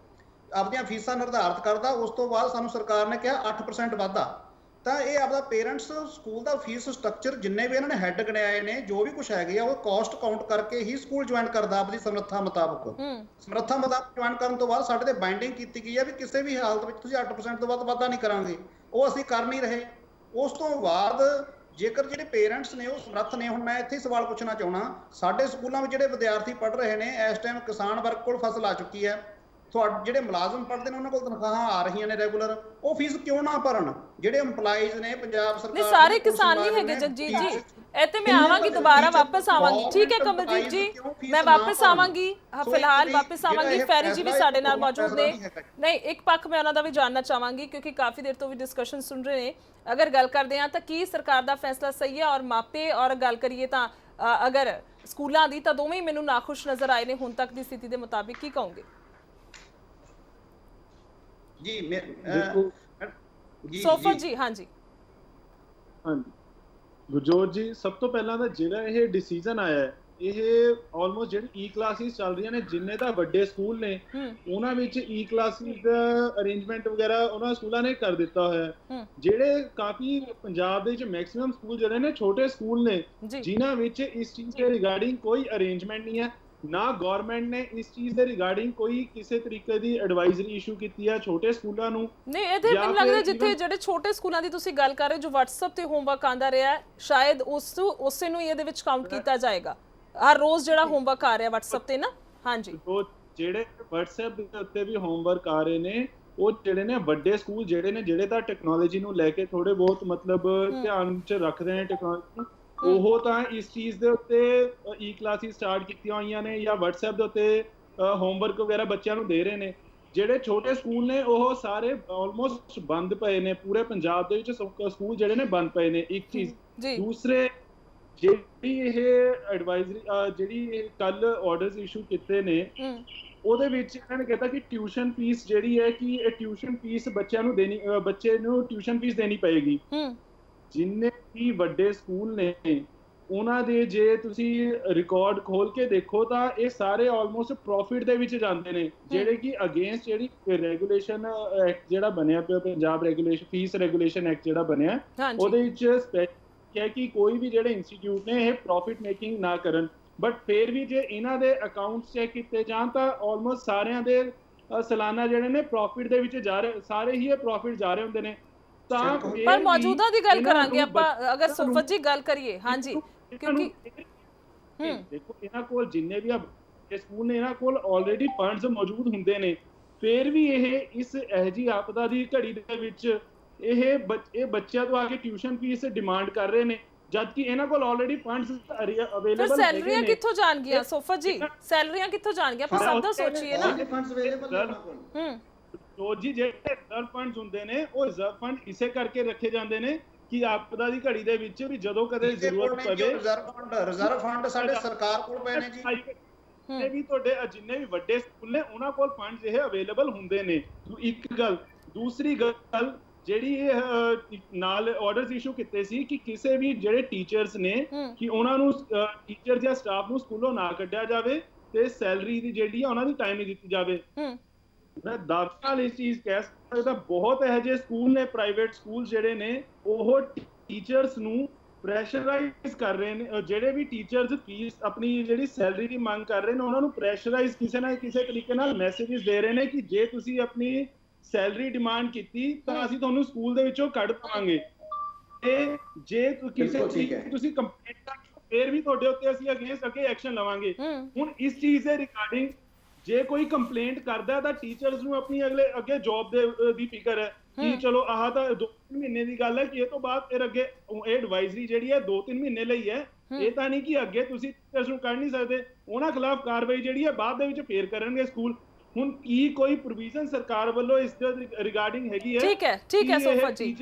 ਆਪਦੀਆਂ ਫੀਸਾਂ ਨਿਰਧਾਰਿਤ ਕਰਦਾ। ਉਸ ਤੋਂ ਬਾਅਦ ਸਾਨੂੰ ਸਰਕਾਰ ਨੇ ਕਿਹਾ 8% ਵਾਧਾ, ਤਾਂ ਇਹ ਆਪਦਾ ਪੇਰੈਂਟਸ ਸਕੂਲ ਦਾ ਫੀਸ ਸਟਰਕਚਰ ਜਿੰਨੇ ਵੀ ਇਹਨਾਂ ਨੇ ਹੈੱਡ ਗਣਾਏ ਨੇ, ਜੋ ਵੀ ਕੁਛ ਹੈਗੇ ਆ, ਉਹ ਕਾਸਟ ਕਾਊਂਟ ਕਰਕੇ ਹੀ ਸਕੂਲ ਜੁਆਇਨ ਕਰਦਾ ਆਪਣੀ ਸਮਰੱਥਾ ਮੁਤਾਬਕ। ਸਮਰੱਥਾ ਮੁਤਾਬਕ ਜੁਆਇਨ ਕਰਨ ਤੋਂ ਬਾਅਦ ਸਾਡੇ ਤੇ ਬਾਈਂਡਿੰਗ ਕੀਤੀ ਗਈ ਹੈ ਵੀ ਕਿਸੇ ਵੀ ਹਾਲਤ ਵਿੱਚ ਤੁਸੀਂ 8% ਤੋਂ ਵੱਧ ਵਾਧਾ ਨਹੀਂ ਕਰਾਂਗੇ। ਉਹ ਅਸੀਂ ਕਰ ਨਹੀਂ ਰਹੇ। ਉਸ ਤੋਂ ਬਾਅਦ ਜੇਕਰ ਜਿਹੜੇ ਪੇਰੈਂਟਸ ਨੇ ਉਹ ਸਮਰੱਥ ਨੇ, ਹੁਣ ਮੈਂ ਇੱਥੇ ਹੀ ਸਵਾਲ ਪੁੱਛਣਾ ਚਾਹੁੰਦਾ, ਸਾਡੇ ਸਕੂਲਾਂ ਵਿੱਚ ਜਿਹੜੇ ਵਿਦਿਆਰਥੀ ਪੜ੍ਹ ਰਹੇ ਨੇ, ਇਸ ਟਾਈਮ ਕਿਸਾਨ ਵਰਗ ਕੋਲ ਫਸਲ ਆ ਚੁੱਕੀ ਹੈ, ਤੁਹਾਡੇ ਜਿਹੜੇ ਮੁਲਾਜ਼ਮ ਪੜ੍ਹਦੇ ਨੇ ਉਹਨਾਂ ਕੋਲ ਤਨਖਾਹਾਂ ਆ ਰਹੀਆਂ ਨੇ ਰੈਗੂਲਰ, ਉਹ ਫੀਸ ਕਿਉਂ ਨਾ ਭਰਨ? ਜਿਹੜੇ EMPLOYEES ਨੇ ਪੰਜਾਬ ਸਰਕਾਰ, ਨਹੀਂ ਸਾਰੇ ਕਿਸਾਨ ਨਹੀਂ ਹੈਗੇ ਜਗਜੀਤ ਜੀ। ਇਹ ਤੇ ਮੈਂ ਆਵਾਂਗੀ, ਦੁਬਾਰਾ ਵਾਪਸ ਆਵਾਂਗੀ। ਠੀਕ ਹੈ ਕਮਲਜੀਤ ਜੀ, ਮੈਂ ਵਾਪਸ ਆਵਾਂਗੀ, ਫਿਲਹਾਲ ਵਾਪਸ ਆਵਾਂਗੀ। ਫੈਰੀ ਜੀ ਵੀ ਸਾਡੇ ਨਾਲ ਮੌਜੂਦ ਨੇ। ਨਹੀਂ, ਇੱਕ ਪੱਖ ਮੈਂ ਉਹਨਾਂ ਦਾ ਵੀ ਜਾਣਨਾ ਚਾਹਾਂਗੀ ਕਿਉਂਕਿ ਕਾਫੀ ਦੇਰ ਤੋਂ ਵੀ ਡਿਸਕਸ਼ਨ ਸੁਣ ਰਹੇ ਨੇ। ਅਗਰ ਗੱਲ ਕਰਦੇ ਹਾਂ ਤਾਂ ਕੀ ਸਰਕਾਰ ਦਾ ਫੈਸਲਾ ਸਹੀ ਹੈ? ਔਰ ਮਾਪੇ, ਔਰ ਗੱਲ ਕਰੀਏ ਤਾਂ ਅਗਰ ਸਕੂਲਾਂ ਦੀ, ਤਾਂ ਦੋਵੇਂ ਮੈਨੂੰ ਨਾਖੁਸ਼ ਨਜ਼ਰ ਆਏ ਨੇ ਹੁਣ ਤੱਕ ਦੀ ਸਥਿਤੀ ਦੇ ਮੁਤਾਬਿਕ। ਕੀ ਕਹੋਗੇ ਜੀ? ਸੋਫਰ ਜੀ। ਹਾਂਜੀ ਗੁਰਜੋਤ ਜੀ, ਸਭ ਤੋਂ ਪਹਿਲਾਂ ਤਾਂ ਜਿਹੜਾ ਇਹ ਡਿਸੀਜਨ ਆਇਆ ਹੈ ਇਹ ਆਲਮੋਸਟ ਜਿਹੜੀ ਈ ਕਲਾਸਿਸ ਚੱਲ ਰਹੀਆਂ ਨੇ, ਜਿੰਨੇ ਤਾਂ ਵੱਡੇ ਸਕੂਲ ਨੇ ਉਹਨਾਂ ਵਿੱਚ ਈ ਕਲਾਸਿਸ ਦਾ ਅਰੇਂਜਮੈਂਟ ਵਗੈਰਾ ਉਹਨਾਂ ਸਕੂਲਾਂ ਨੇ ਕਰ ਦਿੱਤਾ ਹੋਇਆ। ਜਿਹੜੇ ਕਾਫੀ ਪੰਜਾਬ ਦੇ ਵਿੱਚ ਮੈਕਸਿਮਮ ਸਕੂਲ ਜਿਹੜੇ ਨੇ ਛੋਟੇ ਸਕੂਲ ਨੇ, ਜਿਨ੍ਹਾਂ ਵਿੱਚ ਇਸ ਚੀਜ਼ ਦੇ ਰਿਗਾਰਡਿੰਗ ਕੋਈ ਅਰੇਂਜਮੈਂਟ ਨਹੀਂ ਹੈ, ਨਾ ਗਵਰਨਮੈਂਟ ਨੇ ਇਸ ਚੀਜ਼ ਦੇ ਰਿਗਾਰਡਿੰਗ ਕੋਈ ਕਿਸੇ ਤਰੀਕੇ ਦੀ ਐਡਵਾਈਜ਼ਰੀ ਇਸ਼ੂ ਕੀਤੀ ਹੈ ਛੋਟੇ ਸਕੂਲਾਂ ਨੂੰ। ਨਹੀਂ, ਇਹਦੇ ਮੈਨੂੰ ਲੱਗਦਾ ਜਿੱਥੇ ਜਿਹੜੇ ਛੋਟੇ ਸਕੂਲਾਂ ਦੀ ਤੁਸੀਂ ਗੱਲ ਕਰ ਰਹੇ ਹੋ, ਜੋ WhatsApp ਤੇ ਹੋਮਵਰਕ ਆਂਦਾ ਰਿਹਾ ਹੈ, ਸ਼ਾਇਦ ਉਸੇ ਨੂੰ ਇਹਦੇ ਵਿੱਚ ਕਾਊਂਟ ਕੀਤਾ ਜਾਏਗਾ। ਹਰ ਰੋਜ਼ ਜਿਹੜਾ ਹੋਮਵਰਕ ਆ ਰਿਹਾ WhatsApp ਤੇ ਨਾ, ਹਾਂਜੀ, ਉਹ ਜਿਹੜੇ WhatsApp ਦੇ ਉੱਤੇ ਵੀ ਹੋਮਵਰਕ ਆ ਰਹੇ ਨੇ, ਉਹ ਜਿਹੜੇ ਨੇ ਵੱਡੇ ਸਕੂਲ ਜਿਹੜੇ ਨੇ, ਜਿਹੜੇ ਤਾਂ ਟੈਕਨੋਲੋਜੀ ਨੂੰ ਲੈ ਕੇ ਥੋੜੇ ਬਹੁਤ ਮਤਲਬ ਧਿਆਨ 'ਚ ਰੱਖਦੇ ਨੇ ਟੈਕਨੋਲੋਜੀ, ਉਹ ਤਾਂ ਇਸ ਚੀਜ਼ ਦੇ ਉੱਤੇ ਈ ਕਲਾਸਿਸ ਸਟਾਰਟ ਕੀਤੀਆਂ ਹੋਈਆਂ ਨੇ ਜਾਂ WhatsApp ਦੇ ਉੱਤੇ ਹੋਮਵਰਕ ਵਗੈਰਾ ਬੱਚਿਆਂ ਨੂੰ ਦੇ ਰਹੇ ਨੇ। ਜਿਹੜੇ ਛੋਟੇ ਸਕੂਲ ਨੇ ਉਹ ਸਾਰੇ ਆਲਮੋਸਟ ਬੰਦ ਪਏ ਨੇ, ਪੂਰੇ ਪੰਜਾਬ ਦੇ ਵਿੱਚ ਸਕੂਲ ਜਿਹੜੇ ਨੇ ਬੰਦ ਪਏ ਨੇ। ਇੱਕ ਚੀਜ਼, ਦੂਸਰੇ ਜਿਹੜੀ ਇਹ ਐਡਵਾਈਜ਼ਰੀ ਜਿਹੜੀ ਕੱਲ ਆਰਡਰਸ ਇਸ਼ੂ ਕੀਤੇ ਨੇ, ਉਹਦੇ ਵਿੱਚ ਇਹਨਾਂ ਨੇ ਕਿਹਾ ਕਿ ਟਿਊਸ਼ਨ ਫੀਸ ਜਿਹੜੀ ਹੈ ਕਿ ਇਹ ਟਿਊਸ਼ਨ ਫੀਸ ਬੱਚੇ ਨੂੰ ਟਿਊਸ਼ਨ ਫੀਸ ਦੇਣੀ ਪਏਗੀ। ਜਿੰਨੇ ਵੀ ਵੱਡੇ ਸਕੂਲ ਨੇ ਉਹਨਾਂ ਦੇ ਜੇ ਤੁਸੀਂ ਰਿਕਾਰਡ ਖੋਲ ਕੇ ਦੇਖੋ ਤਾਂ ਇਹ ਸਾਰੇ ਆਲਮੋਸਟ ਪ੍ਰੋਫਿਟ ਦੇ ਵਿੱਚ ਜਾਂਦੇ ਨੇ, ਜਿਹੜੇ ਕਿ ਅਗੇਂਸਟ ਜਿਹੜੀ ਰੈਗੂਲੇਸ਼ਨ ਐਕਟ ਜਿਹੜਾ ਬਣਿਆ ਪਿਆ, ਪੰਜਾਬ ਫੀਸ ਰੈਗੂਲੇਸ਼ਨ ਐਕਟ ਜਿਹੜਾ ਬਣਿਆ, ਉਹਦੇ ਵਿੱਚ ਸਪੈਸੀਫਿਕ ਹੈ ਕਿ ਕੋਈ ਵੀ ਜਿਹੜੇ ਇੰਸਟੀਚਿਊਟ ਨੇ ਇਹ ਪ੍ਰੋਫਿਟ ਮੇਕਿੰਗ ਨਾ ਕਰਨ। ਬਟ ਫਿਰ ਵੀ ਜੇ ਇਹਨਾਂ ਦੇ ਅਕਾਊਂਟਸ ਚੈੱਕ ਕੀਤੇ ਜਾਣ ਤਾਂ ਆਲਮੋਸਟ ਸਾਰਿਆਂ ਦੇ ਸਾਲਾਨਾ ਜਿਹੜੇ ਨੇ ਪ੍ਰੋਫਿਟ ਦੇ ਵਿੱਚ ਜਾ ਰਹੇ, ਸਾਰੇ ਹੀ ਇਹ ਪ੍ਰੋਫਿਟ ਜਾ ਰਹੇ ਹੁੰਦੇ ਨੇ। ਪਰ ਮੌਜੂਦਾ ਦੀ ਗੱਲ ਕਰਾਂਗੇ ਆਪਾਂ, ਅਗਰ ਸੋਫਤ ਜੀ ਗੱਲ ਕਰੀਏ, ਹਾਂਜੀ, ਕਿਉਂਕਿ ਦੇਖੋ ਇਹਨਾਂ ਕੋਲ ਜਿੰਨੇ ਵੀ ਸਕੂਲ ਨੇ ਇਹਨਾਂ ਕੋਲ ਆਲਰੇਡੀ ਫੰਡਸ ਮੌਜੂਦ ਹੁੰਦੇ ਨੇ, ਫਿਰ ਵੀ ਇਹ ਇਸ ਇਹੋ-ਜਿਹੀ ਆਪਦਾ ਦੀ ਘੜੀ ਦੇ ਵਿੱਚ ਇਹ ਬੱਚਿਆਂ ਤੋਂ ਆ ਕੇ ਟਿਊਸ਼ਨ ਫੀਸ ਡਿਮਾਂਡ ਕਰ ਰਹੇ ਨੇ, ਜਦਕਿ ਇਹਨਾਂ ਕੋਲ ਆਲਰੇਡੀ ਫੰਡਸ ਅਵੇਲੇਬਲ ਫਿਰ ਸੈਲਰੀਆਂ ਕਿੱਥੋਂ ਜਾਣਗੀਆਂ ਸੋਫਤ ਜੀ? ਸੈਲਰੀਆਂ ਕਿੱਥੋਂ ਜਾਣਗੀਆਂ? ਆਪਾਂ ਸਭ ਦਾ ਸੋਚੀਏ ਨਾ। ਫੰਡਸ ਅਵੇਲੇਬਲ ਨੇ ਉਹਨਾਂ ਕੋਲ। ਤੋ ਜੀ ਜਿਹੜੇ ਰਿਜ਼ਰਵ ਫੰਡਸ ਹੁੰਦੇ ਨੇ, ਉਹ ਰਿਜ਼ਰਵ ਫੰਡ ਇਸੇ ਕਰਕੇ ਰੱਖੇ ਜਾਂਦੇ ਨੇ ਕਿ ਆਪਦਾ ਦੀ ਘੜੀ ਦੇ ਵਿੱਚ ਵੀ ਜਦੋਂ ਕਦੇ ਜ਼ਰੂਰਤ ਪਵੇ, ਰਿਜ਼ਰਵ ਫੰਡ ਸਾਡੇ ਸਰਕਾਰ ਕੋਲ ਪਏ ਨੇ ਜੀ। ਇਹ ਵੀ ਤੁਹਾਡੇ ਜਿੰਨੇ ਵੀ ਵੱਡੇ ਸਕੂਲ ਨੇ ਉਹਨਾਂ ਕੋਲ ਫੰਡਸ ਇਹ ਅਵੇਲੇਬਲ ਹੁੰਦੇ ਨੇ। ਇੱਕ ਗੱਲ, ਦੂਸਰੀ ਗੱਲ ਜਿਹੜੀ ਇਹ ਨਾਲ ਆਰਡਰਸ ਇਸ਼ੂ ਕੀਤੇ ਸੀ ਕਿ ਕਿਸੇ ਵੀ ਜਿਹੜੇ ਟੀਚਰਸ ਨੇ ਕਿ ਉਹਨਾਂ ਨੂੰ ਟੀਚਰ ਜਾਂ ਸਟਾਫ ਨੂੰ ਸਕੂਲੋਂ ਨਾ ਕੱਢਿਆ ਜਾਵੇ ਤੇ ਸੈਲਰੀ ਦੀ ਜਿਹੜੀ ਆ ਉਹਨਾਂ ਦੀ ਟਾਈਮ ਹੀ ਦਿੱਤੀ ਜਾਵੇ। ਮੈਂ ਦਾਅਵੇ ਨਾਲ ਇਸ ਚੀਜ਼ ਕਹਿ ਸਕਦਾ, ਬਹੁਤ ਇਹੋ ਜਿਹੇ ਸਕੂਲ ਨੇ, ਪ੍ਰਾਈਵੇਟ ਸਕੂਲ ਜਿਹੜੇ ਨੇ, ਉਹ ਟੀਚਰਸ ਨੂੰ ਪ੍ਰੈਸ਼ਰਾਈਜ਼ ਕਰ ਰਹੇ ਨੇ। ਜਿਹੜੇ ਵੀ ਟੀਚਰਸ ਫੀਸ ਆਪਣੀ ਜਿਹੜੀ ਸੈਲਰੀ ਦੀ ਮੰਗ ਕਰ ਰਹੇ ਨੇ, ਉਹਨਾਂ ਨੂੰ ਪ੍ਰੈਸ਼ਰਾਈਜ਼ ਕਿਸੇ ਨਾ ਕਿਸੇ ਤਰੀਕੇ ਨਾਲ ਮੈਸੇजेस ਦੇ ਰਹੇ ਨੇ ਕਿ ਜੇ ਤੁਸੀਂ ਆਪਣੀ ਸੈਲਰੀ ਡਿਮਾਂਡ ਕੀਤੀ ਤਾਂ ਅਸੀਂ ਤੁਹਾਨੂੰ ਸਕੂਲ ਦੇ ਵਿੱਚੋਂ ਕੱਢ ਪਾਵਾਂਗੇ, ਤੇ ਜੇ ਕਿਸੇ ਤੁਸੀਂ ਕੰਪਲੇਂਟ ਕਰਦੇ ਫਿਰ ਵੀ ਤੁਹਾਡੇ ਉੱਤੇ ਅਸੀਂ ਅਗੇਂਸਟ ਅੱਗੇ ਐਕਸ਼ਨ ਲਵਾਂਗੇ। ਹੁਣ ਇਸ ਚੀਜ਼ ਦੇ ਰਿਗਾਰਡਿੰਗ ਜੇ ਕੋਈ ਕੰਪਲੇਂਟ ਕਰਦਾ ਤਾਂ ਟੀਚਰਸ ਨੂੰ ਆਪਣੀ ਅੱਗੇ ਜੌਬ ਦੀ ਫਿਕਰ ਹੈ ਕਿ ਚਲੋ ਆਹ ਤਾਂ 2-3 ਮਹੀਨੇ ਦੀ ਗੱਲ ਹੈ ਕਿ ਇਹ ਤੋਂ ਬਾਅਦ ਫਿਰ ਅੱਗੇ ਇਹ ਐਡਵਾਈਜ਼ਰੀ ਜਿਹੜੀ ਹੈ 2-3 ਮਹੀਨੇ ਲਈ ਹੈ। ਇਹ ਤਾਂ ਨਹੀਂ ਕਿ ਅੱਗੇ ਤੁਸੀਂ ਟੀਚਰਸ ਨੂੰ ਕੱਢ ਨਹੀਂ ਸਕਦੇ। ਉਹਨਾਂ ਖਿਲਾਫ ਕਾਰਵਾਈ ਜਿਹੜੀ ਹੈ ਬਾਅਦ ਦੇ ਵਿੱਚ ਫੇਰ ਕਰਨਗੇ ਸਕੂਲ। ਹੁਣ ਕੀ ਕੋਈ ਪ੍ਰੋਵੀਜ਼ਨ ਸਰਕਾਰ ਵੱਲੋਂ ਇਸ ਦੇ ਰਿਗਾਰਡਿੰਗ ਹੈਗੀ ਹੈ? ਠੀਕ ਹੈ ਸੋਫਤ ਜੀ,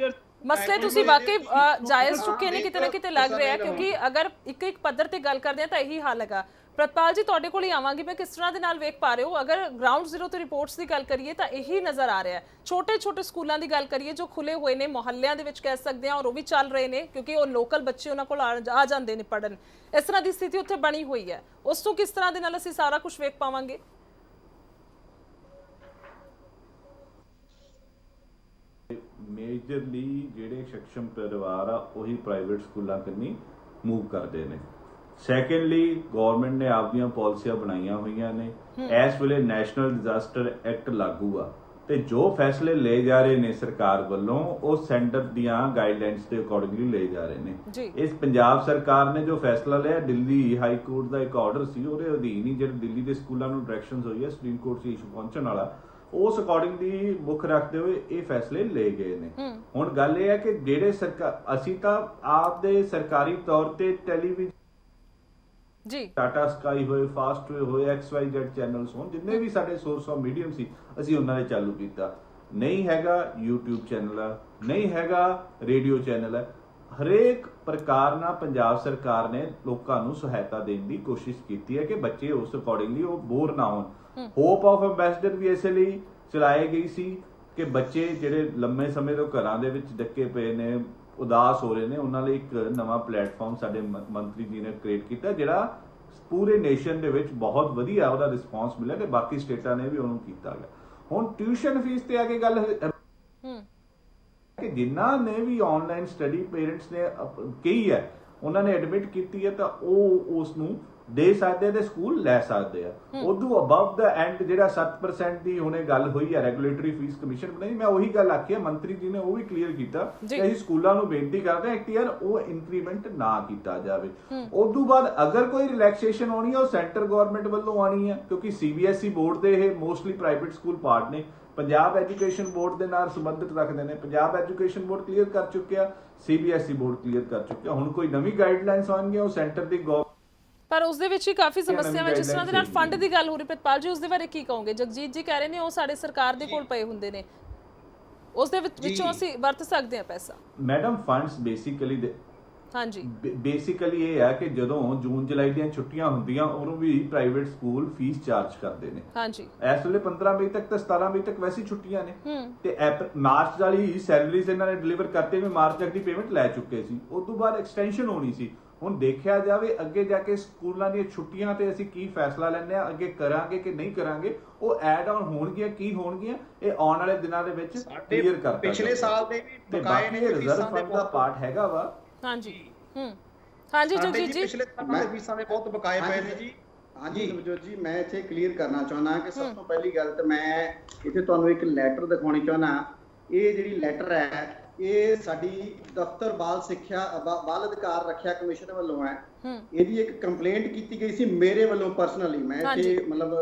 ਮਸਲੇ ਤੁਸੀਂ ਵਾਕਈ ਜਾਇਜ਼ ਚੁੱਕੇ ਨੇ ਕਿਤੇ ਨਾ ਕਿਤੇ ਲੱਗ ਰਿਹਾ ਹੈ, ਕਿਉਂਕਿ ਅਗਰ ਇੱਕ ਪੱਧਰ ਤੇ ਗੱਲ ਕਰਦੇ ਆ ਤਾਂ ਇਹੀ ਹਾਲ ਹੈਗਾ। ਪ੍ਰਤਪਾਲ ਜੀ, ਤੁਹਾਡੇ ਕੋਲ ਹੀ ਆਵਾਂਗੀ ਮੈਂ, ਕਿਸ ਤਰ੍ਹਾਂ ਦੇ ਨਾਲ ਵੇਖ ਪਾ ਰਹੇ ਹੋ? ਅਗਰ ਗਰਾਊਂਡ ਜ਼ੀਰੋ ਤੇ ਰਿਪੋਰਟਸ ਦੀ ਗੱਲ ਕਰੀਏ ਤਾਂ ਇਹੀ ਨਜ਼ਰ ਆ ਰਿਹਾ ਹੈ। ਛੋਟੇ ਸਕੂਲਾਂ ਦੀ ਗੱਲ ਕਰੀਏ ਜੋ ਖੁੱਲੇ ਹੋਏ ਨੇ, ਮੁਹੱਲਿਆਂ ਦੇ ਵਿੱਚ ਕਹਿ ਸਕਦੇ ਹਾਂ, ਔਰ ਉਹ ਵੀ ਚੱਲ ਰਹੇ ਨੇ ਕਿਉਂਕਿ ਉਹ ਲੋਕਲ ਬੱਚੇ ਉਹਨਾਂ ਕੋਲ ਆ ਜਾਂਦੇ ਨੇ ਪੜਨ। ਇਸ ਤਰ੍ਹਾਂ ਦੀ ਸਥਿਤੀ ਉੱਥੇ ਬਣੀ ਹੋਈ ਹੈ। ਉਸ ਤੋਂ ਕਿਸ ਤਰ੍ਹਾਂ ਦੇ ਨਾਲ ਅਸੀਂ ਸਾਰਾ ਕੁਝ ਵੇਖ ਪਾਵਾਂਗੇ? ਮੇਜਰਲੀ ਜਿਹੜੇ ਸક્ષਮ ਪਰਿਵਾਰ ਆ ਉਹੀ ਪ੍ਰਾਈਵੇਟ ਸਕੂਲਾਂ ਕੰਨੀ ਮੂਵ ਕਰਦੇ ਨੇ। ਸੈਕੰਡਲੀ, ਗਵਰਨਮੈਂਟ ਨੇ ਆਪਦੀਆਂ ਪਾਲਿਸੀਆਂ ਬਣਾਈਆਂ ਹੋਈਆਂ ਨੇ। ਇਸ ਵੇਲੇ ਨੈਸ਼ਨਲ ਡਿਜ਼ਾਸਟਰ ਐਕਟ ਲਾਗੂ ਆ ਤੇ ਜੋ ਫੈਸਲੇ ਲਏ ਜਾ ਰਹੇ ਨੇ ਸਰਕਾਰ ਵੱਲੋਂ ਉਹ ਸੈਂਟਰ ਦੀਆਂ ਗਾਈਡਲਾਈਨਸ ਦੇ ਅਕੋਰਡਿੰਗਲੀ ਲਏ ਜਾ ਰਹੇ ਨੇ। ਇਸ ਪੰਜਾਬ ਸਰਕਾਰ ਨੇ ਜੋ ਫੈਸਲਾ ਲਿਆ, ਦਿੱਲੀ ਹਾਈ ਕੋਰਟ ਦਾ ਇੱਕ ਆਰਡਰ ਸੀ, ਉਹਦੇ ਅਧੀਨ ਹੀ ਜਿਹੜੇ ਦਿੱਲੀ ਦੇ ਸਕੂਲਾਂ ਨੂੰ ਡਾਇਰੈਕਸ਼ਨਸ ਹੋਈ ਹੈ, ਸੁਪਰੀਮ ਕੋਰਟ 'ਚ ਇਸ਼ੂ ਪਹੁੰਚਣ ਵਾਲਾ, ਉਸ ਅਕੋਰਡਿੰਗਲੀ ਮੁੱਖ ਰੱਖਦੇ ਹੋਏ ਇਹ ਫੈਸਲੇ ਲਏ ਗਏ ਨੇ। ਹੁਣ ਗੱਲ ਇਹ ਹੈ ਕਿ ਜਿਹੜੇ ਅਸੀਂ ਤਾਂ ਆਪਦੇ ਸਰਕਾਰੀ ਤੌਰ ਤੇ ਟੈਲੀਵਿਜ਼ਨ ਟਾਟਾ ਸਕਾਈ ਹੋਏ, ਫਾਸਟਵੇ ਹੋਏ, XYZ ਚੈਨਲਸ ਹੋਣ, ਜਿੰਨੇ ਵੀ ਸਾਡੇ ਸੋਰਸ ਆਫ ਮੀਡੀਅਮ ਸੀ ਅਸੀਂ ਉਹਨਾਂ ਨੇ ਚਾਲੂ ਕੀਤਾ। ਨਹੀਂ ਹੈਗਾ YouTube ਚੈਨਲ ਆ, ਨਹੀਂ ਹੈਗਾ ਰੇਡੀਓ ਚੈਨਲ ਹੈ। ਹਰੇਕ ਪ੍ਰਕਾਰ ਨਾਲ ਪੰਜਾਬ ਸਰਕਾਰ ਨੇ ਲੋਕਾਂ ਨੂੰ ਸਹਾਇਤਾ ਦੇਣ ਦੀ ਕੋਸ਼ਿਸ਼ ਕੀਤੀ ਹੈ ਕਿ ਬੱਚੇ ਉਸ ਅਕੋਰਡਿੰਗਲੀ ਉਹ ਬੋਰ ਨਾ ਹੋਣ। ਹੋਪ ਆਫ ਐਂਬੈਸਡਰ ਵੀ ਇਸੇ ਲਈ ਚਲਾਈ ਗਈ ਸੀ ਕਿ ਬੱਚੇ ਜਿਹੜੇ ਲੰਮੇ ਸਮੇਂ ਤੋਂ ਘਰਾਂ ਦੇ ਵਿੱਚ ਡੱਕੇ ਪਏ ਨੇ, ਉਦਾਸ ਹੋ ਰਹੇ ਨੇ, ਉਹਨਾਂ ਲਈ ਇੱਕ ਨਵਾਂ ਪਲੇਟਫਾਰਮ ਸਾਡੇ ਮੰਤਰੀ ਜੀ ਨੇ ਕ੍ਰੀਏਟ ਕੀਤਾ ਜਿਹੜਾ ਪੂਰੇ ਨੇਸ਼ਨ ਦੇ ਵਿੱਚ ਬਹੁਤ ਵਧੀਆ ਉਹਦਾ ਰਿਸਪੌਂਸ ਮਿਲਿਆ ਤੇ ਬਾਕੀ ਸਟੇਟਾਂ ਨੇ ਵੀ ਉਹਨੂੰ ਕੀਤਾ ਗਿਆ। ਹੁਣ ਟਿਊਸ਼ਨ ਫੀਸ ਤੇ ਆ ਕੇ ਗੱਲ ਕਿ ਜਿਨ੍ਹਾਂ ਨੇ ਵੀ ਆਨਲਾਈਨ ਸਟੱਡੀ ਪੇਰੈਂਟਸ ਨੇ ਕਹੀ ਹੈ, ਉਹਨਾਂ ਨੇ ਐਡਮਿਟ ਕੀਤੀ ਹੈ, ਤਾਂ ਉਹ ਉਸ ਨੂੰ ਦੇ ਸਕਦੇ ਤੇ ਸਕੂਲ ਲੈ ਸਕਦੇ ਆ। ਉਦੋਂ ਅਬਵ ਦਾ ਐਂਡ ਜਿਹੜਾ 7% ਦੀ ਹੁਣੇ ਗੱਲ ਹੋਈ ਹੈ ਰੈਗੂਲੇਟਰੀ ਫੀਸ ਕਮਿਸ਼ਨ ਬਣਾਈ, ਮੈਂ ਉਹੀ ਗੱਲ ਆਖੀ ਹੈ, ਮੰਤਰੀ ਜੀ ਨੇ ਉਹ ਵੀ ਕਲੀਅਰ ਕੀਤਾ ਕਿ ਅਸੀਂ ਸਕੂਲਾਂ ਨੂੰ ਬੇਨਤੀ ਕਰਦੇ ਹਾਂ ਕਿ ਯਾਰ ਉਹ ਇੰਕਰੀਮੈਂਟ ਨਾ ਕੀਤਾ ਜਾਵੇ। ਉਦੋਂ ਬਾਅਦ ਅਗਰ ਕੋਈ ਰਿਲੈਕਸੇਸ਼ਨ ਆਉਣੀ ਹੈ ਉਹ ਸੈਂਟਰ ਗਵਰਨਮੈਂਟ ਵੱਲੋਂ ਆਉਣੀ ਹੈ, ਕਿਉਂਕਿ CBSE ਬੋਰਡ ਦੇ ਇਹ ਮੋਸਟਲੀ ਪ੍ਰਾਈਵੇਟ ਸਕੂਲ ਪਾਰਟ ਨੇ, ਪੰਜਾਬ ਐਜੂਕੇਸ਼ਨ ਬੋਰਡ ਦੇ ਨਾਲ ਸੰਬੰਧਿਤ ਰੱਖਦੇ ਨੇ। ਪੰਜਾਬ ਐਜੂਕੇਸ਼ਨ ਬੋਰਡ ਕਲੀਅਰ ਕਰ ਚੁੱਕਿਆ, CBSE ਬੋਰਡ ਕਲੀਅਰ ਕਰ ਚੁੱਕਿਆ। ਹੁਣ ਕੋਈ ਨਵੀਂ ਗਾਈਡਲਾਈਨਸ ਆਉਣਗੀਆਂ ਉਹ ਸੈਂਟਰ ਦੀ ਪਰ ਉਸ ਦੇ ਵਿੱਚ ਹੀ ਕਾਫੀ ਸਮੱਸਿਆਵਾਂ, ਜਿਸ ਤਰ੍ਹਾਂ ਦੇ ਨਾਲ ਫੰਡ ਦੀ ਗੱਲ ਹੋ ਰਹੀ, ਪ੍ਰਿਤਪਾਲ ਜੀ ਉਸ ਦੇ ਬਾਰੇ ਕੀ ਕਹੋਗੇ? ਜਗਜੀਤ ਜੀ ਕਹਿ ਰਹੇ ਨੇ ਉਹ ਸਾਡੇ ਸਰਕਾਰ ਦੇ ਕੋਲ ਪਏ ਹੁੰਦੇ ਨੇ, ਉਸ ਦੇ ਵਿੱਚੋਂ ਅਸੀਂ ਵਰਤ ਸਕਦੇ ਹਾਂ ਪੈਸਾ। ਮੈਡਮ ਫੰਡਸ ਬੇਸਿਕਲੀ ਹਾਂਜੀ ਬੇਸਿਕਲੀ ਇਹ ਹੈ ਕਿ ਜਦੋਂ ਜੂਨ ਜੁਲਾਈ ਦੀਆਂ ਛੁੱਟੀਆਂ ਹੁੰਦੀਆਂ ਉਦੋਂ ਵੀ ਪ੍ਰਾਈਵੇਟ ਸਕੂਲ ਫੀਸ ਚਾਰਜ ਕਰਦੇ ਨੇ। ਹਾਂਜੀ ਇਸ ਵੇਲੇ 15 ਮਈ ਤੱਕ ਤੇ 17 ਮਈ ਤੱਕ ਵੈਸੀ ਛੁੱਟੀਆਂ ਨੇ ਤੇ ਮਾਰਚ ਵਾਲੀ ਸੈਲਰੀਜ਼ ਇਹਨਾਂ ਨੇ ਡਿਲੀਵਰ ਕਰਤੇ ਵੀ ਮਾਰਚ ਤੱਕ ਦੀ ਪੇਮੈਂਟ ਲੈ ਚੁੱਕੇ ਸੀ। ਉਸ ਤੋਂ ਬਾਅਦ ਐਕਸਟੈਂਸ਼ਨ ਹੋਣੀ ਸੀ। ਹੁਣ ਦੇਖਿਆ ਜਾਵੇ ਅੱਗੇ ਜਾ ਕੇ ਸਕੂਲਾਂ ਦੀਆਂ ਛੁੱਟੀਆਂ ਤੇ ਅਸੀਂ ਕੀ ਫੈਸਲਾ ਲੈਂਦੇ ਆ, ਅੱਗੇ ਕਰਾਂਗੇ ਕਿ ਨਹੀਂ ਕਰਾਂਗੇ, ਉਹ ਐਡ ਆਨ ਹੋਣਗੀਆਂ ਕੀ ਹੋਣਗੀਆਂ ਇਹ ਆਉਣ ਵਾਲੇ ਦਿਨਾਂ ਦੇ ਵਿੱਚ ਕਲੀਅਰ ਕਰਤਾ। ਪਿਛਲੇ ਸਾਲ ਦੇ ਵੀ ਬਕਾਏ ਨੇ ਰਿਜ਼ਰਵ ਫੰਡ ਦਾ ਪਾਰਟ ਹੈਗਾ ਵਾ। ਹਾਂਜੀ ਹਾਂਜੀ ਜਗਜੀਤ ਜੀ ਪਿਛਲੇ ਸਾਲ ਦੇ ਫੀਸਾਂ ਦੇ ਬਹੁਤ ਬਕਾਏ ਪਏ ਨੇ ਜੀ। ਹਾਂਜੀ ਨਵਜੋਤ ਜੀ, ਮੈਂ ਇੱਥੇ ਕਲੀਅਰ ਕਰਨਾ ਚਾਹੁੰਦਾ ਕਿ ਸਭ ਤੋਂ ਪਹਿਲੀ ਗੱਲ ਤਾਂ ਮੈਂ ਇੱਥੇ ਤੁਹਾਨੂੰ ਇੱਕ ਲੈਟਰ ਦਿਖਾਉਣੀ ਚਾਹੁੰਦਾ। ਇਹ ਜਿਹੜੀ ਲੈਟਰ ਹੈ ਇਹ ਸਾਡੀ ਦਫ਼ਤਰ ਬਾਲ ਸਿੱਖਿਆ ਬਾਲ ਅਧਿਕਾਰ ਰੱਖਿਆ ਕਮਿਸ਼ਨ ਵੱਲੋਂ ਹੈ। ਇਹਦੀ ਇੱਕ ਕੰਪਲੇਂਟ ਕੀਤੀ ਗਈ ਸੀ ਮੇਰੇ ਵੱਲੋਂ ਪਰਸਨਲੀ। ਮੈਂ ਇੱਥੇ ਮਤਲਬ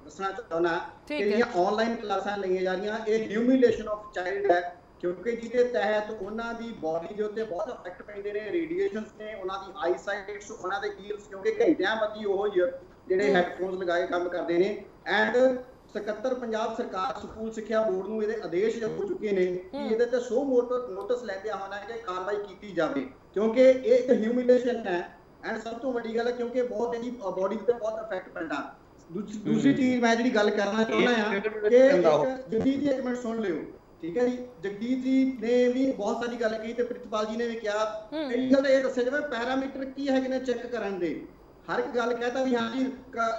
ਦੱਸਣਾ ਚਾਹੁੰਦਾ ਕਿ ਜਿਹੜੀਆਂ ਆਨਲਾਈਨ ਕਲਾਸਾਂ ਲਈਆਂ ਜਾ ਰਹੀਆਂ ਇਹ ਹਿਊਮਿਲੇਸ਼ਨ ਆਫ ਚਾਈਲਡ ਹੈ, ਕਿਉਂਕਿ ਜਿਹਦੇ ਤਹਿਤ ਉਹਨਾਂ ਦੀ ਬਾਡੀ ਦੇ ਉੱਤੇ ਬਹੁਤ ਇਫੈਕਟ ਪੈਂਦੇ ਨੇ, ਰੇਡੀਏਸ਼ਨਸ ਨੇ, ਉਹਨਾਂ ਦੀ ਆਈ ਸਾਈਟਸ, ਉਹਨਾਂ ਦੇ ਈਅਰਸ, ਕਿਉਂਕਿ ਘੰਟਿਆਂ ਬੱਧੀ ਉਹ ਜਿਹੜੇ ਹੈਡਫੋਨਸ ਲਗਾਏ ਕੰਮ ਕਰਦੇ ਨੇ। ਐਂਡ 77 ਪੰਜਾਬ ਸਰਕਾਰ ਸਕੂਲ ਸਿੱਖਿਆ ਬੋਰਡ ਨੂੰ ਇਹਦੇ ਆਦੇਸ਼ ਹੋ ਚੁੱਕੇ ਨੇ ਕਿ ਇਹਦੇ ਤੇ ਸੋ ਨੋਟਿਸ ਲੈਂਦਿਆਂ ਹੋਣਾ ਹੈ ਕਿ ਕਾਰਵਾਈ ਕੀਤੀ ਜਾਵੇ, ਕਿਉਂਕਿ ਇਹ ਇੱਕ ਹਿਊਮਿਲੇਸ਼ਨ ਹੈ। ਐਂਡ ਸਭ ਤੋਂ ਵੱਡੀ ਗੱਲ ਹੈ ਕਿਉਂਕਿ ਬਹੁਤ ਇਹਦੀ ਬਾਡੀ ਤੇ ਬਹੁਤ ਇਫੈਕਟ ਪੈਂਦਾ। ਦੂਸਰੀ ਚੀਜ਼ ਮੈਂ ਜਿਹੜੀ ਗੱਲ ਕਰਨਾ ਚਾਹੁੰਦਾ ਹਾਂ ਕਿ ਜਗਜੀਤ ਜੀ ਇੱਕ ਮਿੰਟ ਸੁਣ ਲਿਓ, ਠੀਕ ਹੈ ਜੀ। ਜਗਜੀਤ ਜੀ ਨੇ ਵੀ ਬਹੁਤ ਸਾਰੀ ਗੱਲ ਕਹੀ ਤੇ ਪ੍ਰਿਤਪਾਲ ਜੀ ਨੇ ਵੀ ਕਿਹਾ। ਪਹਿਲੀ ਗੱਲ ਇਹ ਦੱਸਿਆ ਜਾਵੇ ਪੈਰਾਮੀਟਰ ਕੀ ਹੈਗੇ ਨੇ ਚੈੱਕ ਕਰਨ ਦੇ। ਹਰ ਇੱਕ ਗੱਲ ਕਹਤਾ ਵੀ ਹਾਂ ਜੀ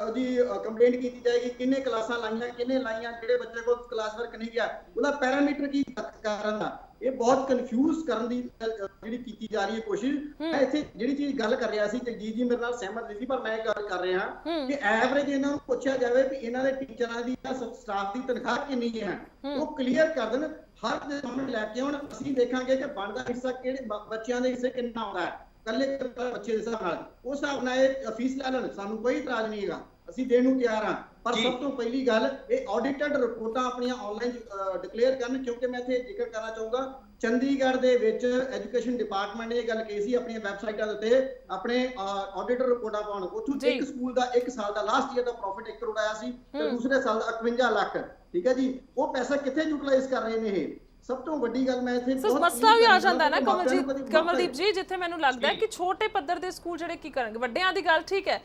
ਉਹਦੀ ਕੰਪਲੇਂਟ ਕੀਤੀ ਜਾਏਗੀ, ਕਿੰਨੇ ਕਲਾਸਾਂ ਲਾਈਆਂ, ਕਿੰਨੇ ਲਾਈਆਂ, ਕਿਹੜੇ ਬੱਚੇ ਕੋਲ ਕਲਾਸ ਵਰਕ ਨਹੀਂ ਗਿਆ, ਉਹਦਾ ਪੈਰਾਮੀਟਰ ਕੀ ਕਰਨ ਦਾ। ਇਹ ਬਹੁਤ ਕਨਫਿਊਜ਼ ਕਰਨ ਦੀ ਜਿਹੜੀ ਕੀਤੀ ਜਾ ਰਹੀ ਹੈ ਕੋਸ਼ਿਸ਼। ਮੈਂ ਇੱਥੇ ਜਿਹੜੀ ਚੀਜ਼ ਗੱਲ ਕਰ ਰਿਹਾ ਸੀ ਜਗਜੀਤ ਜੀ ਮੇਰੇ ਨਾਲ ਸਹਿਮਤ ਨਹੀਂ ਸੀ, ਪਰ ਮੈਂ ਗੱਲ ਕਰ ਰਿਹਾ ਕਿ ਐਵਰੇਜ ਇਹਨਾਂ ਨੂੰ ਪੁੱਛਿਆ ਜਾਵੇ ਵੀ ਇਹਨਾਂ ਦੇ ਟੀਚਰਾਂ ਦੀ ਜਾਂ ਸਟਾਫ ਦੀ ਤਨਖਾਹ ਕਿੰਨੀ ਹੈ, ਉਹ ਕਲੀਅਰ ਕਰ ਦੇਣ, ਹਰ ਦੇ ਸਾਹਮਣੇ ਲੈ ਕੇ ਆਉਣ। ਅਸੀਂ ਦੇਖਾਂਗੇ ਕਿ ਬਣਦਾ ਹਿੱਸਾ ਕਿਹੜੇ ਬੱਚਿਆਂ ਦੇ ਹਿੱਸੇ ਕਿੰਨਾ ਆਉਂਦਾ ਹੈ, ਕੱਲੇ ਬੱਚੇ ਦੇ ਹਿਸਾਬ ਨਾਲ, ਉਸ ਹਿਸਾਬ ਨਾਲ ਇਹ ਫੀਸ ਲੈ ਲੈਣ, ਸਾਨੂੰ ਕੋਈ ਇਤਰਾਜ਼ ਨਹੀਂ ਹੈਗਾ, ਅਸੀਂ ਦੇਣ ਨੂੰ ਤਿਆਰ ਹਾਂ। ਪਰ ਸਭ ਤੋਂ ਪਹਿਲੀ ਗੱਲ ਇਹ ਆਡਿਟਡ ਰਿਪੋਰਟਾਂ ਆਪਣੀਆਂ ਆਨਲਾਈਨ ਡਿਕਲੇਅਰ ਕਰਨ, ਕਿਉਂਕਿ ਮੈਂ ਇੱਥੇ ਜ਼ਿਕਰ ਕਰਨਾ ਚਾਹੂੰਗਾ ਚੰਡੀਗੜ੍ਹ ਦੇ ਵਿੱਚ ਐਜੂਕੇਸ਼ਨ ਡਿਪਾਰਟਮੈਂਟ ਨੇ ਇਹ ਗੱਲ ਕਹੀ ਸੀ ਆਪਣੀਆਂ ਵੈਬਸਾਈਟਾਂ ਦੇ ਉੱਤੇ ਆਪਣੇ ਆਡਿਟਡ ਰਿਪੋਰਟਾਂ ਪਾਉਣ। ਉੱਥੋਂ ਇੱਕ ਸਕੂਲ ਦਾ ਇੱਕ ਸਾਲ ਦਾ ਲਾਸਟ ਈਅਰ ਦਾ ਪ੍ਰੋਫਿਟ 1 ਕਰੋੜ ਆਇਆ ਸੀ ਤੇ ਦੂਸਰੇ ਸਾਲ ਦਾ 51 ਲੱਖ। ਠੀਕ ਹੈ ਜੀ, ਉਹ ਪੈਸਾ ਕਿੱਥੇ ਯੂਟਿਲਾਈਜ਼ ਕਰ ਰਹੇ ਨੇ ਇਹ? ਸਭ ਤੋਂ ਵੱਡੀ ਗੱਲ ਮੈਂ ਇੱਥੇ ਮਸਲਾ ਵੀ ਆ ਜਾਂਦਾ ਨਾ ਕਮਲਦੀਪ ਜੀ, ਜਿੱਥੇ ਮੈਨੂੰ ਲੱਗਦਾ ਹੈ ਕਿ ਛੋਟੇ ਪੱਧਰ ਦੇ ਸਕੂਲ ਜਿਹੜੇ ਕੀ ਕਰਨਗੇ, ਵੱਡਿਆਂ ਦੀ ਗੱਲ ਠੀਕ ਹੈ,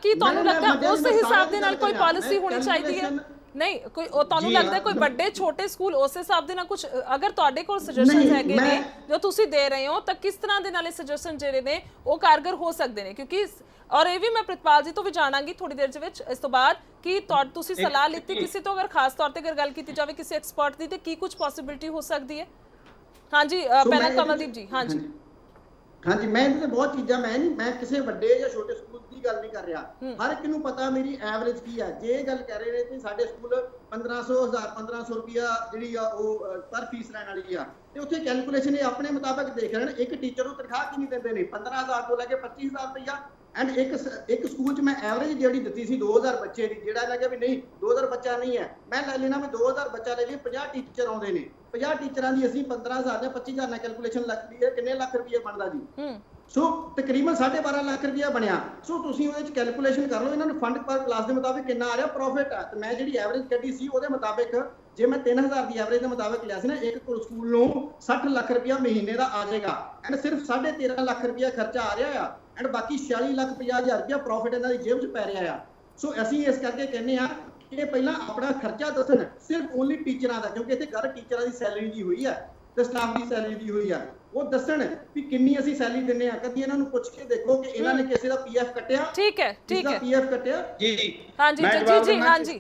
ਕੀ ਤੁਹਾਨੂੰ ਲੱਗਦਾ ਉਸ ਹਿਸਾਬ ਦੇ ਨਾਲ ਕੋਈ ਪਾਲਿਸੀ ਹੋਣੀ ਚਾਹੀਦੀ ਹੈ? ਨਹੀਂ ਕੋਈ ਉਹ ਤੁਹਾਨੂੰ ਲੱਗਦਾ ਕੋਈ ਵੱਡੇ ਛੋਟੇ ਸਕੂਲ ਉਸ ਹਿਸਾਬ ਦੇ ਨਾਲ ਕੁਝ ਅਗਰ ਤੁਹਾਡੇ ਕੋਲ ਸੁਜੈਸ਼ਨਸ ਹੈਗੇ ਨੇ ਜੋ ਤੁਸੀਂ ਦੇ ਰਹੇ ਹੋ ਤਾਂ ਕਿਸ ਤਰ੍ਹਾਂ ਦੇ ਨਾਲ ਇਹ ਸੁਜੈਸ਼ਨ ਜਿਹੜੇ ਨੇ ਉਹ ਕਾਰਗਰ ਹੋ ਸਕਦੇ ਨੇ? ਕਿਉਂਕਿ ਔਰ ਇਹ ਵੀ ਮੈਂ ਪ੍ਰਿਤਪਾਲ ਜੀ ਤੋਂ ਵੀ ਜਾਣਾਂਗੀ ਥੋੜੀ ਦੇਰ ਦੇ ਵਿੱਚ ਇਸ ਤੋਂ ਬਾਅਦ ਕਿ ਤੁਸੀਂ ਸਲਾਹ ਲਿੱਤੀ ਕਿਸੇ ਤੋਂ, ਅਗਰ ਖਾਸ ਤੌਰ ਤੇ ਅਗਰ ਗੱਲ ਕੀਤੀ ਜਾਵੇ ਕਿਸੇ ਐਕਸਪਰਟ ਦੀ, ਤੇ ਕੀ ਕੁਝ ਪੋਸਿਬਿਲਿਟੀ ਹੋ ਸਕਦੀ ਹੈ? ਹਾਂਜੀ ਪਹਿਲਾਂ ਕਮਲਦੀਪ ਜੀ। ਹਾਂਜੀ ਹਾਂਜੀ, ਮੈਂ ਇਹਦੇ ਤੇ ਬਹੁਤ ਚੀਜ਼ਾਂ ਮੈਂ ਕਿਸੇ ਵੱਡੇ ਜਾਂ ਛੋਟੇ ਸਕੂਲ ਦੀ ਗੱਲ ਨਹੀਂ ਕਰ ਰਿਹਾ। ਹਰ ਇੱਕ ਨੂੰ ਪਤਾ ਮੇਰੀ ਐਵਰੇਜ ਕੀ ਹੈ। ਜੇ ਇਹ ਗੱਲ ਕਹਿ ਰਹੇ ਨੇ ਕਿ ਸਾਡੇ ਸਕੂਲ 1500 ਰੁਪਇਆ ਜਿਹੜੀ ਆ ਉਹ ਪਰ ਫੀਸ ਲੈਣ ਵਾਲੀ ਆ, ਤੇ ਉੱਥੇ ਕੈਲਕੂਲੇਸ਼ਨ ਇਹ ਆਪਣੇ ਮੁਤਾਬਕ ਦੇਖ ਰਹੇ ਨੇ ਇੱਕ ਟੀਚਰ ਨੂੰ ਤਨਖਾਹ ਕਿੰਨੀ ਦਿੰਦੇ ਨੇ, 15000 ਤੋਂ ਲੈ ਕੇ 25000 ਰੁਪਇਆ। ਐਂਡ ਇੱਕ ਸਕੂਲ 'ਚ ਮੈਂ ਐਵਰੇਜ ਜਿਹੜੀ ਦਿੱਤੀ ਸੀ 2000 ਬੱਚੇ ਦੀ, ਜਿਹੜਾ ਲੱਗਿਆ ਵੀ ਨਹੀਂ 2000 ਬੱਚਾ ਨਹੀਂ ਹੈ, ਮੈਂ ਲੈ ਲੈਣਾ ਮੈਂ 2000 ਬੱਚਾ ਲੈ ਲਈ, 50 ਟੀਚਰ ਆਉਂਦੇ ਨੇ, 50 ਟੀਚਰਾਂ ਦੀ ਅਸੀਂ 15000 ਜਾਂ 25000 ਨਾਲ ਕੈਲਕੂਲੇਸ਼ਨ ਲੱਗਦੀ ਹੈ, ਕਿੰਨੇ ਲੱਖ ਰੁਪਏ ਬਣਦਾ ਜੀ? ਸੋ ਤਕਰੀਬਨ 12.5 ਲੱਖ ਰੁਪਇਆ ਬਣਿਆ। ਸੋ ਤੁਸੀਂ ਉਹਦੇ 'ਚ ਕੈਲਕੂਲੇਸ਼ਨ ਕਰ ਲਓ ਇਹਨਾਂ ਨੂੰ ਫੰਡ ਪਰ ਕਲਾਸ ਦੇ ਮੁਤਾਬਿਕ ਕਿੰਨਾ ਆ ਰਿਹਾ ਪ੍ਰੋਫਿਟ ਆ। ਤੇ ਮੈਂ ਜਿਹੜੀ ਐਵਰੇਜ ਕੱਢੀ ਸੀ ਉਹਦੇ ਮੁਤਾਬਿਕ ਜੇ ਮੈਂ 3000 ਦੀ ਐਵਰੇਜ ਦੇ ਮੁਤਾਬਿਕ ਲਿਆ ਸੀ ਨਾ, ਇੱਕ ਸਕੂਲ ਨੂੰ 60 ਲੱਖ ਰੁਪਇਆ ਮਹੀਨੇ ਦਾ ਆ ਜਾਏਗਾ। ਐਂਡ ਸਿਰਫ 13.5 ਲੱਖ ਰੁਪਇਆ ਖਰਚਾ ਆ ਰਿਹਾ ਆ, ਐਂਡ ਬਾਕੀ 46,50,000 ਰੁਪਇਆ ਪ੍ਰੋਫਿਟ ਇਹਨਾਂ ਦੀ ਜੇਬ 'ਚ ਪੈ ਰਿਹਾ ਆ। ਸੋ ਅਸੀਂ ਇਸ ਕਰਕੇ ਕਹਿੰਦੇ ਆ ਕਿ ਪਹਿਲਾਂ ਆਪਣਾ ਖਰਚਾ ਦੱਸਣ ਸਿਰਫ ਓਨਲੀ ਟੀਚਰਾਂ ਦਾ, ਕਿਉਂਕਿ ਇੱਥੇ ਗੱਲ ਟੀਚਰਾਂ ਦੀ ਸੈਲਰੀ ਦੀ ਹੋਈ ਹੈ। ਤੇ ਸਟਾਫ ਦੀ ਸੈਲਰੀ ਦੀ ਹੋਈ ਆ, ਉਹ ਦੱਸਣ ਵੀ ਕਿੰਨੀ ਅਸੀਂ ਸੈਲਰੀ ਦਿੰਨੇ ਆ। ਕਦੀ ਇਹਨਾਂ ਨੂੰ ਪੁੱਛ ਕੇ ਦੇਖੋ ਕਿ ਇਹਨਾਂ ਨੇ ਕਿਸੇ ਦਾ ਪੀਐਫ ਕੱਟਿਆ? ਠੀਕ ਹੈ, ਠੀਕ ਹੈ, ਪੀਐਫ ਕੱਟਿਆ ਜੀ ਹਾਂਜੀ ਜੀ, ਹਾਂਜੀ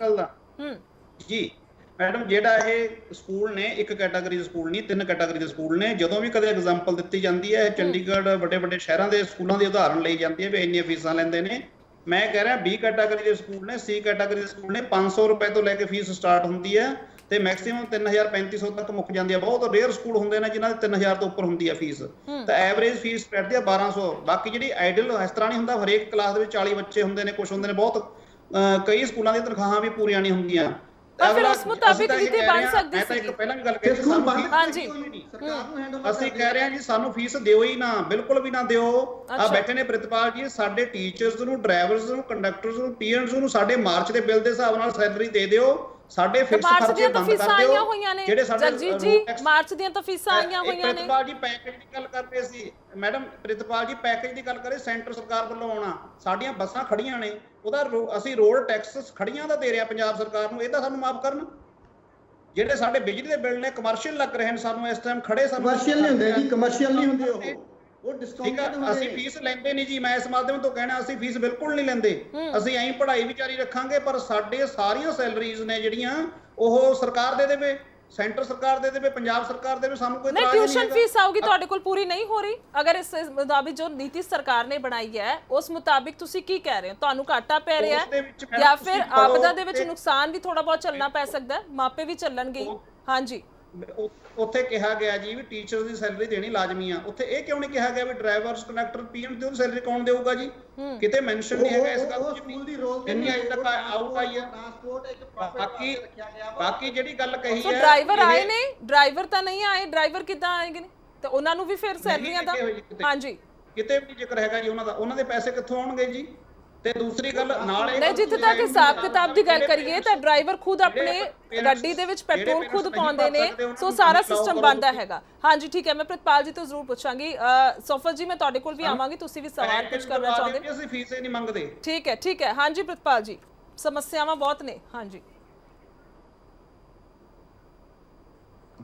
ਜੀ ਮੈਡਮ, ਜਿਹੜਾ ਇਹ ਸਕੂਲ ਨੇ ਇੱਕ ਕੈਟਾਗਰੀ ਦੇ ਸਕੂਲ ਨਹੀਂ, 3 ਕੈਟਾਗਰੀ ਦੇ ਸਕੂਲ ਨੇ। ਜਦੋਂ ਵੀ ਕਦੇ ਐਗਜ਼ਾਮਪਲ ਦਿੱਤੀ ਜਾਂਦੀ ਹੈ, ਚੰਡੀਗੜ੍ਹ ਵੱਡੇ ਵੱਡੇ ਸ਼ਹਿਰਾਂ ਦੇ ਸਕੂਲਾਂ ਦੀ ਉਦਾਹਰਨ ਲਈ ਜਾਂਦੀ ਹੈ ਵੀ ਇੰਨੀਆਂ ਫੀਸਾਂ ਲੈਂਦੇ ਨੇ। ਮੈਂ ਕਹਿ ਰਿਹਾ B ਕੈਟਾਗਰੀ ਦੇ ਸਕੂਲ ਨੇ, C ਕੈਟਾਗਰੀ ਦੇ ਸਕੂਲ ਨੇ 500 ਰੁਪਏ ਤੋਂ ਲੈ ਕੇ ਫੀਸ ਸਟਾਰਟ ਹੁੰਦੀ ਹੈ ਤੇ ਮੈਕਸਿਮਮ 3000 3500 ਤੱਕ ਮੁੱਕ ਜਾਂਦੀ ਹੈ। ਬਹੁਤ ਰੇਅਰ ਸਕੂਲ ਹੁੰਦੇ ਨੇ ਜਿਨ੍ਹਾਂ ਦੇ 3000 ਤੋਂ ਉੱਪਰ ਹੁੰਦੀ ਹੈ ਫੀਸ, ਤਾਂ ਐਵਰੇਜ ਫੀਸ ਪੈਂਦੀ ਹੈ 1200। ਬਾਕੀ ਜਿਹੜੀ ਆਈਡਲ ਇਸ ਤਰ੍ਹਾਂ ਨਹੀਂ ਹੁੰਦਾ, ਹਰੇਕ ਕਲਾਸ ਦੇ ਵਿੱਚ 40 ਬੱਚੇ ਹੁੰਦੇ ਨੇ, ਕੁਝ ਹੁੰਦੇ ਨੇ ਬਹੁਤ ਕਈ ਸਕੂਲਾਂ ਦੀਆਂ ਤਨਖਾਹਾਂ ਵੀ ਪੂਰੀਆਂ ਨਹੀਂ ਹੁੰਦੀਆਂ। ਤਾਂ ਫਿਰ ਉਸ ਮੁਤਾਬਿਕ ਨੀਤੀ ਬਣ ਸਕਦੀ ਸੀ। ਸੀ। ਪਹਿਲਾਂ ਵੀ ਗੱਲ ਕਹੀ ਸੀ, ਹਾਂਜੀ ਅਸੀਂ ਕਹਿ ਰਹੇ ਹਾਂ ਜੀ ਸਾਨੂੰ ਫੀਸ ਦਿਓ ਹੀ ਨਾ, ਬਿਲਕੁਲ ਵੀ ਨਾ ਦਿਓ। ਆ ਬੈਠੇ ਨੇ ਪ੍ਰਿਤਪਾਲ ਜੀ, ਸਾਡੇ ਟੀਚਰਸ ਨੂੰ, ਡਰਾਈਵਰਸ ਨੂੰ, ਕੰਡਕਟਰਸ ਨੂੰ, ਪੀਐਨਸ ਨੂੰ ਸਾਡੇ ਮਾਰਚ ਦੇ ਬਿੱਲ ਦੇ ਹਿਸਾਬ ਨਾਲ ਸੈਲਰੀ ਦੇ ਦਿਓ। ਸਾਡੇ ਫਿਕਸ ਖਰਚੇ ਬੰਦ ਕਰ ਦਿਓ। ਜਿਹੜੇ ਸਾਡੇ ਜਗਜੀਤ ਜੀ ਮਾਰਚ ਦੀਆਂ ਤਾਂ ਫੀਸਾਂ ਆਈਆਂ ਹੋਈਆਂ ਨੇ। ਪ੍ਰਿਤਪਾਲ ਜੀ ਪੈਕੇਜ ਦੀ ਗੱਲ ਕਰ ਰਹੇ ਸੀ ਮੈਡਮ, ਪ੍ਰਿਤਪਾਲ ਜੀ ਪੈਕੇਜ ਦੀ ਗੱਲ ਕਰੇ, ਸੈਂਟਰ ਸਰਕਾਰ ਵੱਲੋਂ ਆਉਣਾ। ਸਾਡੀਆਂ ਬੱਸਾਂ ਖੜੀਆਂ ਨੇ, ਉਹਦਾ ਅਸੀਂ ਰੋਡ ਟੈਕਸ ਖੜੀਆਂ ਦਾ ਦੇ ਰਿਹਾ ਪੰਜਾਬ ਸਰਕਾਰ ਨੂੰ, ਇਹ ਤਾਂ ਸਾਨੂੰ ਮਾਫ ਕਰਨ। ਜਿਹੜੇ ਸਾਡੇ ਬਿਜਲੀ ਦੇ ਬਿੱਲ ਨੇ ਕਮਰਸ਼ੀਅਲ ਲੱਗ ਰਹੇ ਨੇ ਸਾਨੂੰ ਇਸ ਟਾਈਮ ਖੜੇ, ਸਾਨੂੰ ਕਮਰਸ਼ੀਅਲ ਨਹੀਂ ਹੁੰਦੇ ਜੀ, ਕਮਰਸ਼ੀਅਲ ਨਹੀਂ ਹੁੰਦੇ ਉਹ ਡਿਸਕਾਊਂਟ। ਅਸੀਂ ਫੀਸ ਲੈਂਦੇ ਨਹੀਂ ਜੀ, ਮੈਂ ਇਸ ਮਾਧਿਅਮ ਤੋਂ ਕਹਿਣਾ ਅਸੀਂ ਫੀਸ ਬਿਲਕੁਲ ਨਹੀਂ ਲੈਂਦੇ। ਅਸੀਂ ਐਂ ਪੜ੍ਹਾਈ ਵੀ ਜਾਰੀ ਰੱਖਾਂਗੇ, ਪਰ ਸਾਡੇ ਸਾਰੀਆਂ ਸੈਲਰੀਜ਼ ਨੇ ਜਿਹੜੀਆਂ ਉਹ ਸਰਕਾਰ ਦੇ ਦੇਵੇ, ਸੈਂਟਰ ਸਰਕਾਰ ਦੇ ਦੇਵੇ, ਪੰਜਾਬ ਸਰਕਾਰ ਦੇਵੇ, ਸਾਨੂੰ ਕੋਈ ਇਤਰਾਜ਼ ਨਹੀਂ ਹੈ। ਟਿਊਸ਼ਨ ਫੀਸ ਆਊਗੀ ਤੁਹਾਡੇ ਕੋਲ ਪੂਰੀ ਨਹੀਂ ਹੋ ਰਹੀ? ਅਗਰ ਇਸ ਮੁਤਾਬਿਕ ਜੋ ਨੀਤੀ ਸਰਕਾਰ ਨੇ ਬਣਾਈ ਹੈ ਉਸ ਮੁਤਾਬਿਕ ਤੁਸੀਂ ਕੀ ਕਹਿ ਰਹੇ ਹੋ? ਤੁਹਾਨੂੰ ਘਾਟਾ ਪੈ ਰਿਹਾ ਹੈ ਜਾਂ ਫਿਰ ਆਪਦਾ ਦੇ ਵਿੱਚ ਨੁਕਸਾਨ ਵੀ ਥੋੜਾ ਬਹੁਤ ਚੱਲਣਾ ਪੈ ਸਕਦਾ ਹੈ? ਮਾਪੇ ਵੀ ਚੱਲਣਗੇ। ਹਾਂਜੀ, ਉੱਥੇ ਕਿਹਾ ਗਿਆ ਜੀ ਵੀ ਟੀਚਰ ਦੀ ਸੈਲਰੀ ਦੇਣੀ ਲਾਜ਼ਮੀ ਆ। ਉੱਥੇ ਇਹ ਕਿਉਂ ਨਹੀਂ ਕਿਹਾ ਗਿਆ ਵੀ ਡਰਾਈਵਰਸ, ਕੰਡਕਟਰ, ਪੀਐਮ ਦੀ ਸੈਲਰੀ ਕੌਣ ਦੇਊਗਾ ਜੀ? ਕਿਤੇ ਮੈਂਸ਼ਨ ਨਹੀਂ ਹੈਗਾ ਇਸ ਗੱਲ ਦੀ। ਸਕੂਲ ਦੀ ਰੋਲ ਇੰਨੀ ਅਜੇ ਤੱਕ ਆਊਟ ਆਈ ਹੈ। ਬਾਕੀ ਜਿਹੜੀ ਗੱਲ ਕਹੀ ਹੈ, ਡਰਾਈਵਰ ਆਏ ਨੇ, ਡਰਾਈਵਰ ਤਾਂ ਨਹੀਂ ਆਏ, ਡਰਾਈਵਰ ਕਿੱਦਾਂ ਆਏਗੇ ਨੇ? ਤੇ ਉਹਨਾਂ ਨੂੰ ਵੀ ਫਿਰ ਸੈਲਰੀਆਂ ਦਾ ਹਾਂਜੀ ਕਿਤੇ ਵੀ ਜ਼ਿਕਰ ਹੈਗਾ ਜੀ ਉਹਨਾਂ ਦਾ। ਉਹਨਾਂ ਦੇ ਪੈਸੇ ਕਿੱਥੋਂ ਆਉਣਗੇ ਜੀ? ਤੇ ਦੂਸਰੀ ਗੱਲ ਨਾਲ ਨਹੀਂ, ਜਿੱਥੇ ਤੱਕ ਹਿਸਾਬ ਕਿਤਾਬ ਦੀ ਗੱਲ ਕਰੀਏ ਤਾਂ ਡਰਾਈਵਰ ਖੁਦ ਆਪਣੇ ਗੱਡੀ ਦੇ ਵਿੱਚ ਪੈਟਰੋਲ ਖੁਦ ਪਾਉਂਦੇ ਨੇ, ਸੋ ਸਾਰਾ ਸਿਸਟਮ ਬਣਦਾ ਹੈਗਾ। ਹਾਂਜੀ ਠੀਕ ਹੈ, ਮੈਂ ਪ੍ਰਿਤਪਾਲ ਜੀ ਤੋਂ ਜ਼ਰੂਰ ਪੁੱਛਾਂਗੀ। ਸੋਫਰ ਜੀ ਮੈਂ ਤੁਹਾਡੇ ਕੋਲ ਵੀ ਆਵਾਂਗੀ, ਤੁਸੀਂ ਵੀ ਸਵਾਲ ਕੁਝ ਕਰਨਾ ਚਾਹੁੰਦੇ ਹੋ? ਅਸੀਂ ਫੀਸ ਹੀ ਨਹੀਂ ਮੰਗਦੇ। ਠੀਕ ਹੈ, ਠੀਕ ਹੈ। ਹਾਂਜੀ ਪ੍ਰਿਤਪਾਲ ਜੀ, ਸਮੱਸਿਆਵਾਂ ਬਹੁਤ ਨੇ। ਹਾਂਜੀ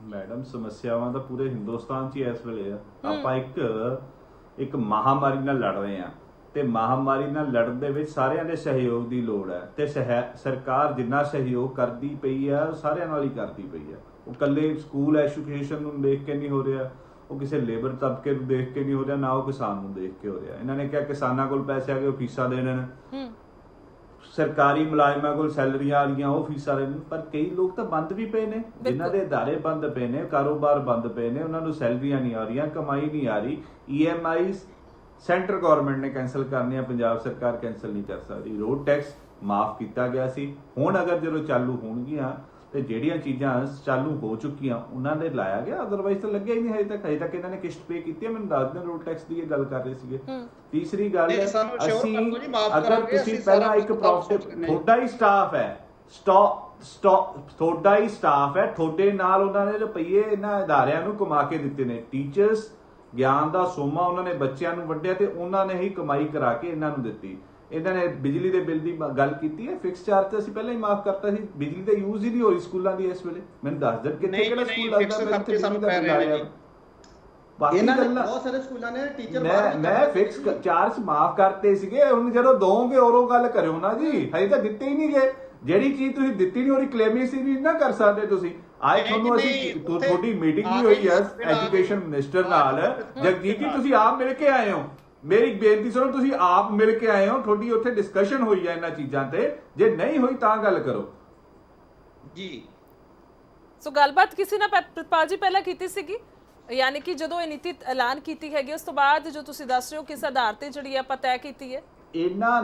ਮੈਡਮ, ਸਮੱਸਿਆਵਾਂ ਤਾਂ ਪੂਰੇ ਹਿੰਦੁਸਤਾਨ 'ਚ ਹੀ ਇਸ ਵੇਲੇ ਆ। ਆਪਾਂ ਇੱਕ ਮਹਾਮਾਰੀ ਨਾਲ ਲੜ ਰਹੇ ਆ ਤੇ ਮਹਾਮਾਰੀ ਨਾਲ ਲੜਨ ਦੇ ਵਿੱਚ ਸਾਰਿਆਂ ਦੇ ਸਹਿਯੋਗ ਦੀ ਲੋੜ ਹੈ ਤੇ ਸਰਕਾਰ ਜਿੰਨਾ ਸਹਿਯੋਗ ਕਰਦੀ ਪਈ ਆ ਸਾਰਿਆਂ ਨਾਲ ਹੀ ਕਰਦੀ ਪਈ ਆ। ਉਹ ਇਕੱਲੇ ਸਕੂਲ ਐਜੂਕੇਸ਼ਨ ਨੂੰ ਦੇਖ ਕੇ ਨਹੀਂ ਹੋ ਰਿਹਾ, ਉਹ ਕਿਸੇ ਲੇਬਰ ਤਬਕੇ ਨੂੰ ਦੇਖ ਕੇ ਨਹੀਂ ਹੋ ਰਿਹਾ, ਨਾ ਉਹ ਕਿਸਾਨ ਨੂੰ ਦੇਖ ਕੇ ਹੋ ਰਿਹਾ। ਇਹਨਾਂ ਨੇ ਕਿਹਾ ਕਿਸਾਨਾਂ ਕੋਲ ਪੈਸੇ ਆ ਗਏ ਉਹ ਫੀਸਾਂ ਦੇ ਦੇਣ, ਸਰਕਾਰੀ ਮੁਲਾਜ਼ਮਾਂ ਕੋਲ ਸੈਲਰੀਆਂ ਆ ਰਹੀਆਂ ਉਹ ਫੀਸਾਂ ਦੇਣ। ਪਰ ਕਈ ਲੋਕ ਤਾਂ ਬੰਦ ਵੀ ਪਏ ਨੇ, ਜਿਨ੍ਹਾਂ ਦੇ ਅਦਾਰੇ ਬੰਦ ਪਏ ਨੇ, ਕਾਰੋਬਾਰ ਬੰਦ ਪਏ ਨੇ, ਉਹਨਾਂ ਨੂੰ ਸੈਲਰੀਆਂ ਨਹੀਂ ਆ ਰਹੀਆਂ, ਕਮਾਈ ਨਹੀਂ ਆ ਰਹੀ। EMI ਸੈਂਟਰ ਗਵਰਨਮੈਂਟ ਨੇ ਕੈਂਸਲ ਕਰਨੀ ਆ, ਪੰਜਾਬ ਸਰਕਾਰ ਕੈਂਸਲ ਨਹੀਂ ਕਰ ਸਕਦੀ। ਰੋਡ ਟੈਕਸ ਮਾਫ ਕੀਤਾ ਗਿਆ ਸੀ, ਹੁਣ ਅਗਰ ਜਦੋਂ ਚਾਲੂ ਹੋਣਗੀਆਂ ਤੇ ਜਿਹੜੀਆਂ ਚੀਜ਼ਾਂ ਚਾਲੂ ਹੋ ਚੁੱਕੀਆਂ ਉਹਨਾਂ ਦੇ ਲਾਇਆ ਗਿਆ, ਅਦਰਵਾਈਜ਼ ਤਾਂ ਲੱਗਿਆ ਹੀ ਨਹੀਂ ਹਜੇ ਤੱਕ ਇਹਨਾਂ ਨੇ ਕਿਸ਼ਤ ਪੇ ਕੀਤੀ ਹੈ। ਮੈਨੂੰ ਦੱਸ ਦਿਨ ਰੋਡ ਟੈਕਸ ਦੀ ਇਹ ਗੱਲ ਕਰ ਰਹੇ ਸੀਗੇ। ਤੀਸਰੀ ਗੱਲ, ਅਸੀਂ ਅਗਰ ਤੁਸੀਂ ਪਹਿਲਾਂ ਇੱਕ ਪ੍ਰੋਫਿਟ, ਤੁਹਾਡਾ ਹੀ ਸਟਾਫ ਹੈ, ਤੁਹਾਡਾ ਹੀ ਸਟਾਫ ਹੈ, ਤੁਹਾਡੇ ਨਾਲ ਉਹਨਾਂ ਨੇ ਰੁਪਈਏ ਇਹਨਾਂ ਅਦਾਰਿਆਂ ਨੂੰ ਕਮਾ ਕੇ ਦਿੱਤੇ ਨੇ। ਟੀਚਰਸ ਗਿਆਨ ਦਾ ਸੋਮਾ ਉਹਨਾਂ ਨੇ ਬੱਚਿਆਂ ਨੂੰ ਵੱਢਿਆ ਤੇ ਉਹਨਾਂ ਨੇ ਹੀ ਕਮਾਈ ਕਰਾ ਕੇ ਇਹਨਾਂ ਨੂੰ ਦਿੱਤੀ। ਇਹਨਾਂ ਨੇ ਬਿਜਲੀ ਦੇ ਬਿੱਲ ਦੀ ਗੱਲ ਕੀਤੀ ਹੈ, ਫਿਕਸ ਚਾਰਜ ਤੇ ਅਸੀਂ ਪਹਿਲਾਂ ਹੀ ਮਾਫ ਕਰਤਾ ਸੀ। ਬਿਜਲੀ ਦਾ ਯੂਜ਼ ਹੀ ਨਹੀਂ ਹੋ ਰਹੀ ਸਕੂਲਾਂ ਦੀ ਇਸ ਵੇਲੇ। ਮੈਨੂੰ ਦੱਸ ਦੇ ਕਿੱਥੇ ਕਿਹੜਾ ਸਕੂਲ ਲੱਗਦਾ ਇੱਥੇ ਸਾਨੂੰ ਪੈ ਰਿਹਾ ਹੈ। ਇਹਨਾਂ ਨੇ ਬਹੁਤ ਸਾਰੇ ਸਕੂਲਾਂ ਨੇ ਟੀਚਰ ਮੈਂ ਫਿਕਸ ਚਾਰਜ ਮਾਫ ਕਰਤੇ ਸੀਗੇ, ਹੁਣ ਜਦੋਂ ਦੋਗੇ ਔਰੋਂ ਗੱਲ ਕਰਿਓ ਨਾ ਜੀ, ਹਜੇ ਤਾਂ ਦਿੱਤੇ ਹੀ ਨਹੀਂ ਗਏ। ਜਿਹੜੀ ਚੀਜ਼ ਤੁਸੀਂ ਦਿੱਤੀ ਨਹੀਂ ਉਹਦੀ ਕਲੇਮੇਸੀ ਵੀ ਨਾ ਕਰ ਸਕਦੇ ਤੁਸੀਂ। ਅੱਜ ਤੁਹਾਨੂੰ ਅਸੀਂ ਤੁਹਾਡੀ ਮੀਟਿੰਗ ਵੀ ਹੋਈ ਹੈ ਐਜੂਕੇਸ਼ਨ ਮਿਨਿਸਟਰ ਨਾਲ, ਜਗਜੀਤ ਜੀ ਤੁਸੀਂ ਆਪ ਮਿਲ ਕੇ ਆਏ ਹੋ। ਮੇਰੀ ਬੇਨਤੀ ਸੁਣੋ, ਤੁਸੀਂ ਆਪ ਮਿਲ ਕੇ ਆਏ ਹੋ, ਤੁਹਾਡੀ ਉੱਥੇ ਡਿਸਕਸ਼ਨ ਹੋਈ ਹੈ ਇਹਨਾਂ ਚੀਜ਼ਾਂ ਤੇ, ਜੇ ਨਹੀਂ ਹੋਈ ਤਾਂ ਗੱਲ ਕਰੋ ਜੀ। ਸੋ ਗੱਲਬਾਤ ਕਿਸੇ ਨਾਲ ਪ੍ਰਿਤਪਾਲ ਜੀ ਪਹਿਲਾਂ ਕੀਤੀ ਸੀਗੀ, ਯਾਨੀ ਕਿ ਜਦੋਂ ਇਹ ਨੀਤੀ ਐਲਾਨ ਕੀਤੀ ਹੈਗੀ ਉਸ ਤੋਂ ਬਾਅਦ ਜੋ ਤੁਸੀਂ ਦੱਸ ਰਹੇ ਹੋ ਕਿਸ ਆਧਾਰ ਤੇ ਜਿਹੜੀ ਆਪਾਂ ਤੈਅ ਕੀਤੀ ਹੈ? ਇਹਨਾਂ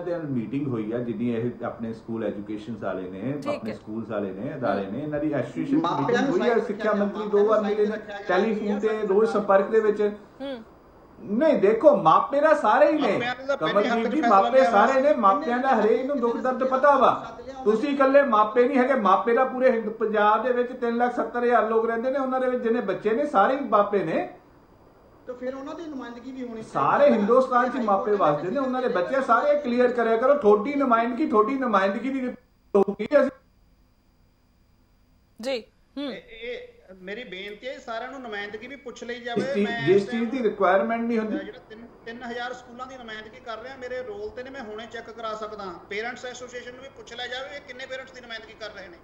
ਦੇ ਮੀਟਿੰਗ ਹੋਈ ਆ ਜਿਹਦੀ ਇਹ ਆਪਣੇ ਸਕੂਲ ਐਜੂਕੇਸ਼ਨ ਵਾਲੇ ਨੇ, ਆਪਣੇ ਸਕੂਲਸ ਵਾਲੇ ਨੇ, ਅਦਾਰੇ ਨੇ, ਇਹਨਾਂ ਦੀ ਐਸੋਸੀਏਸ਼ਨ ਮੀਟਿੰਗ ਹੋਈ ਹੈ। ਸਿੱਖਿਆ ਮੰਤਰੀ 2 ਵਾਰ ਮਿਲੇ ਨੇ ਟੈਲੀਫੋਨ ਤੇ, ਰੋਜ਼ ਸੰਪਰਕ ਦੇ ਵਿੱਚ। ਨਹੀਂ ਦੇਖੋ, ਮਾਪੇ ਦਾ ਸਾਰੇ ਹੀ ਨੇ ਕਮਲਜੀਤ ਜੀ, ਮਾਪੇ ਸਾਰੇ ਨੇ, ਮਾਪਿਆਂ ਦਾ ਹਰੇਕ ਨੂੰ ਦੁੱਖ ਦਰਦ ਪਤਾ ਵਾ। ਤੁਸੀਂ ਇਕੱਲੇ ਮਾਪੇ ਨਹੀਂ ਹੈਗੇ, ਮਾਪੇ ਦਾ ਪੂਰੇ ਪੰਜਾਬ ਦੇ ਵਿੱਚ 3,70,000 ਲੋਕ ਰਹਿੰਦੇ ਨੇ, ਉਹਨਾਂ ਦੇ ਵਿੱਚ ਜਿਹਨੇ ਬੱਚੇ ਨੇ ਸਾਰੇ ਹੀ ਮਾਪੇ ਨੇ। ਤੇ ਫਿਰ ਉਹਨਾਂ ਦੀ ਨੁਮਾਇੰਦਗੀ ਵੀ ਹੋਣੀ ਸਾਰੇ ਹਿੰਦੁਸਤਾਨ 'ਚ ਮਾਪੇ ਵਾਸਤੇ ਨੇ, ਉਹਨਾਂ ਦੇ ਬੱਚੇ ਸਾਰੇ ਕਲੀਅਰ ਕਰਿਆ ਕਰੋ। ਤੁਹਾਡੀ ਨੁਮਾਇੰਦਗੀ ਦੀ ਹੋਊਗੀ। ਅਸੀਂ ਜੀ ਇਹ ਮੇਰੀ ਬੇਨਤੀ ਹੈ ਸਾਰਿਆਂ ਨੂੰ ਨੁਮਾਇੰਦਗੀ ਵੀ ਪੁੱਛ ਲਈ ਜਾਵੇ। ਮੈਂ ਜਿਸ ਚੀਜ਼ ਦੀ ਰਿਕੁਆਇਰਮੈਂਟ ਨਹੀਂ ਹੁੰਦੀ, ਜਿਹੜਾ 3000 ਸਕੂਲਾਂ ਦੀ ਨੁਮਾਇੰਦਗੀ ਕਰ ਰਿਹਾ ਮੇਰੇ ਰੋਲ ਤੇ ਨੇ, ਮੈਂ ਹੁਣੇ ਚੈੱਕ ਕਰਾ ਸਕਦਾ। ਪੇਰੈਂਟਸ ਐਸੋਸੀਏਸ਼ਨ ਨੂੰ ਵੀ ਪੁੱਛ ਲਿਆ ਜਾਵੇ ਇਹ ਕਿੰਨੇ ਪੇਰੈਂਟਸ ਦੀ ਨੁਮਾਇੰਦਗੀ ਕਰ ਰਹੇ ਨੇ।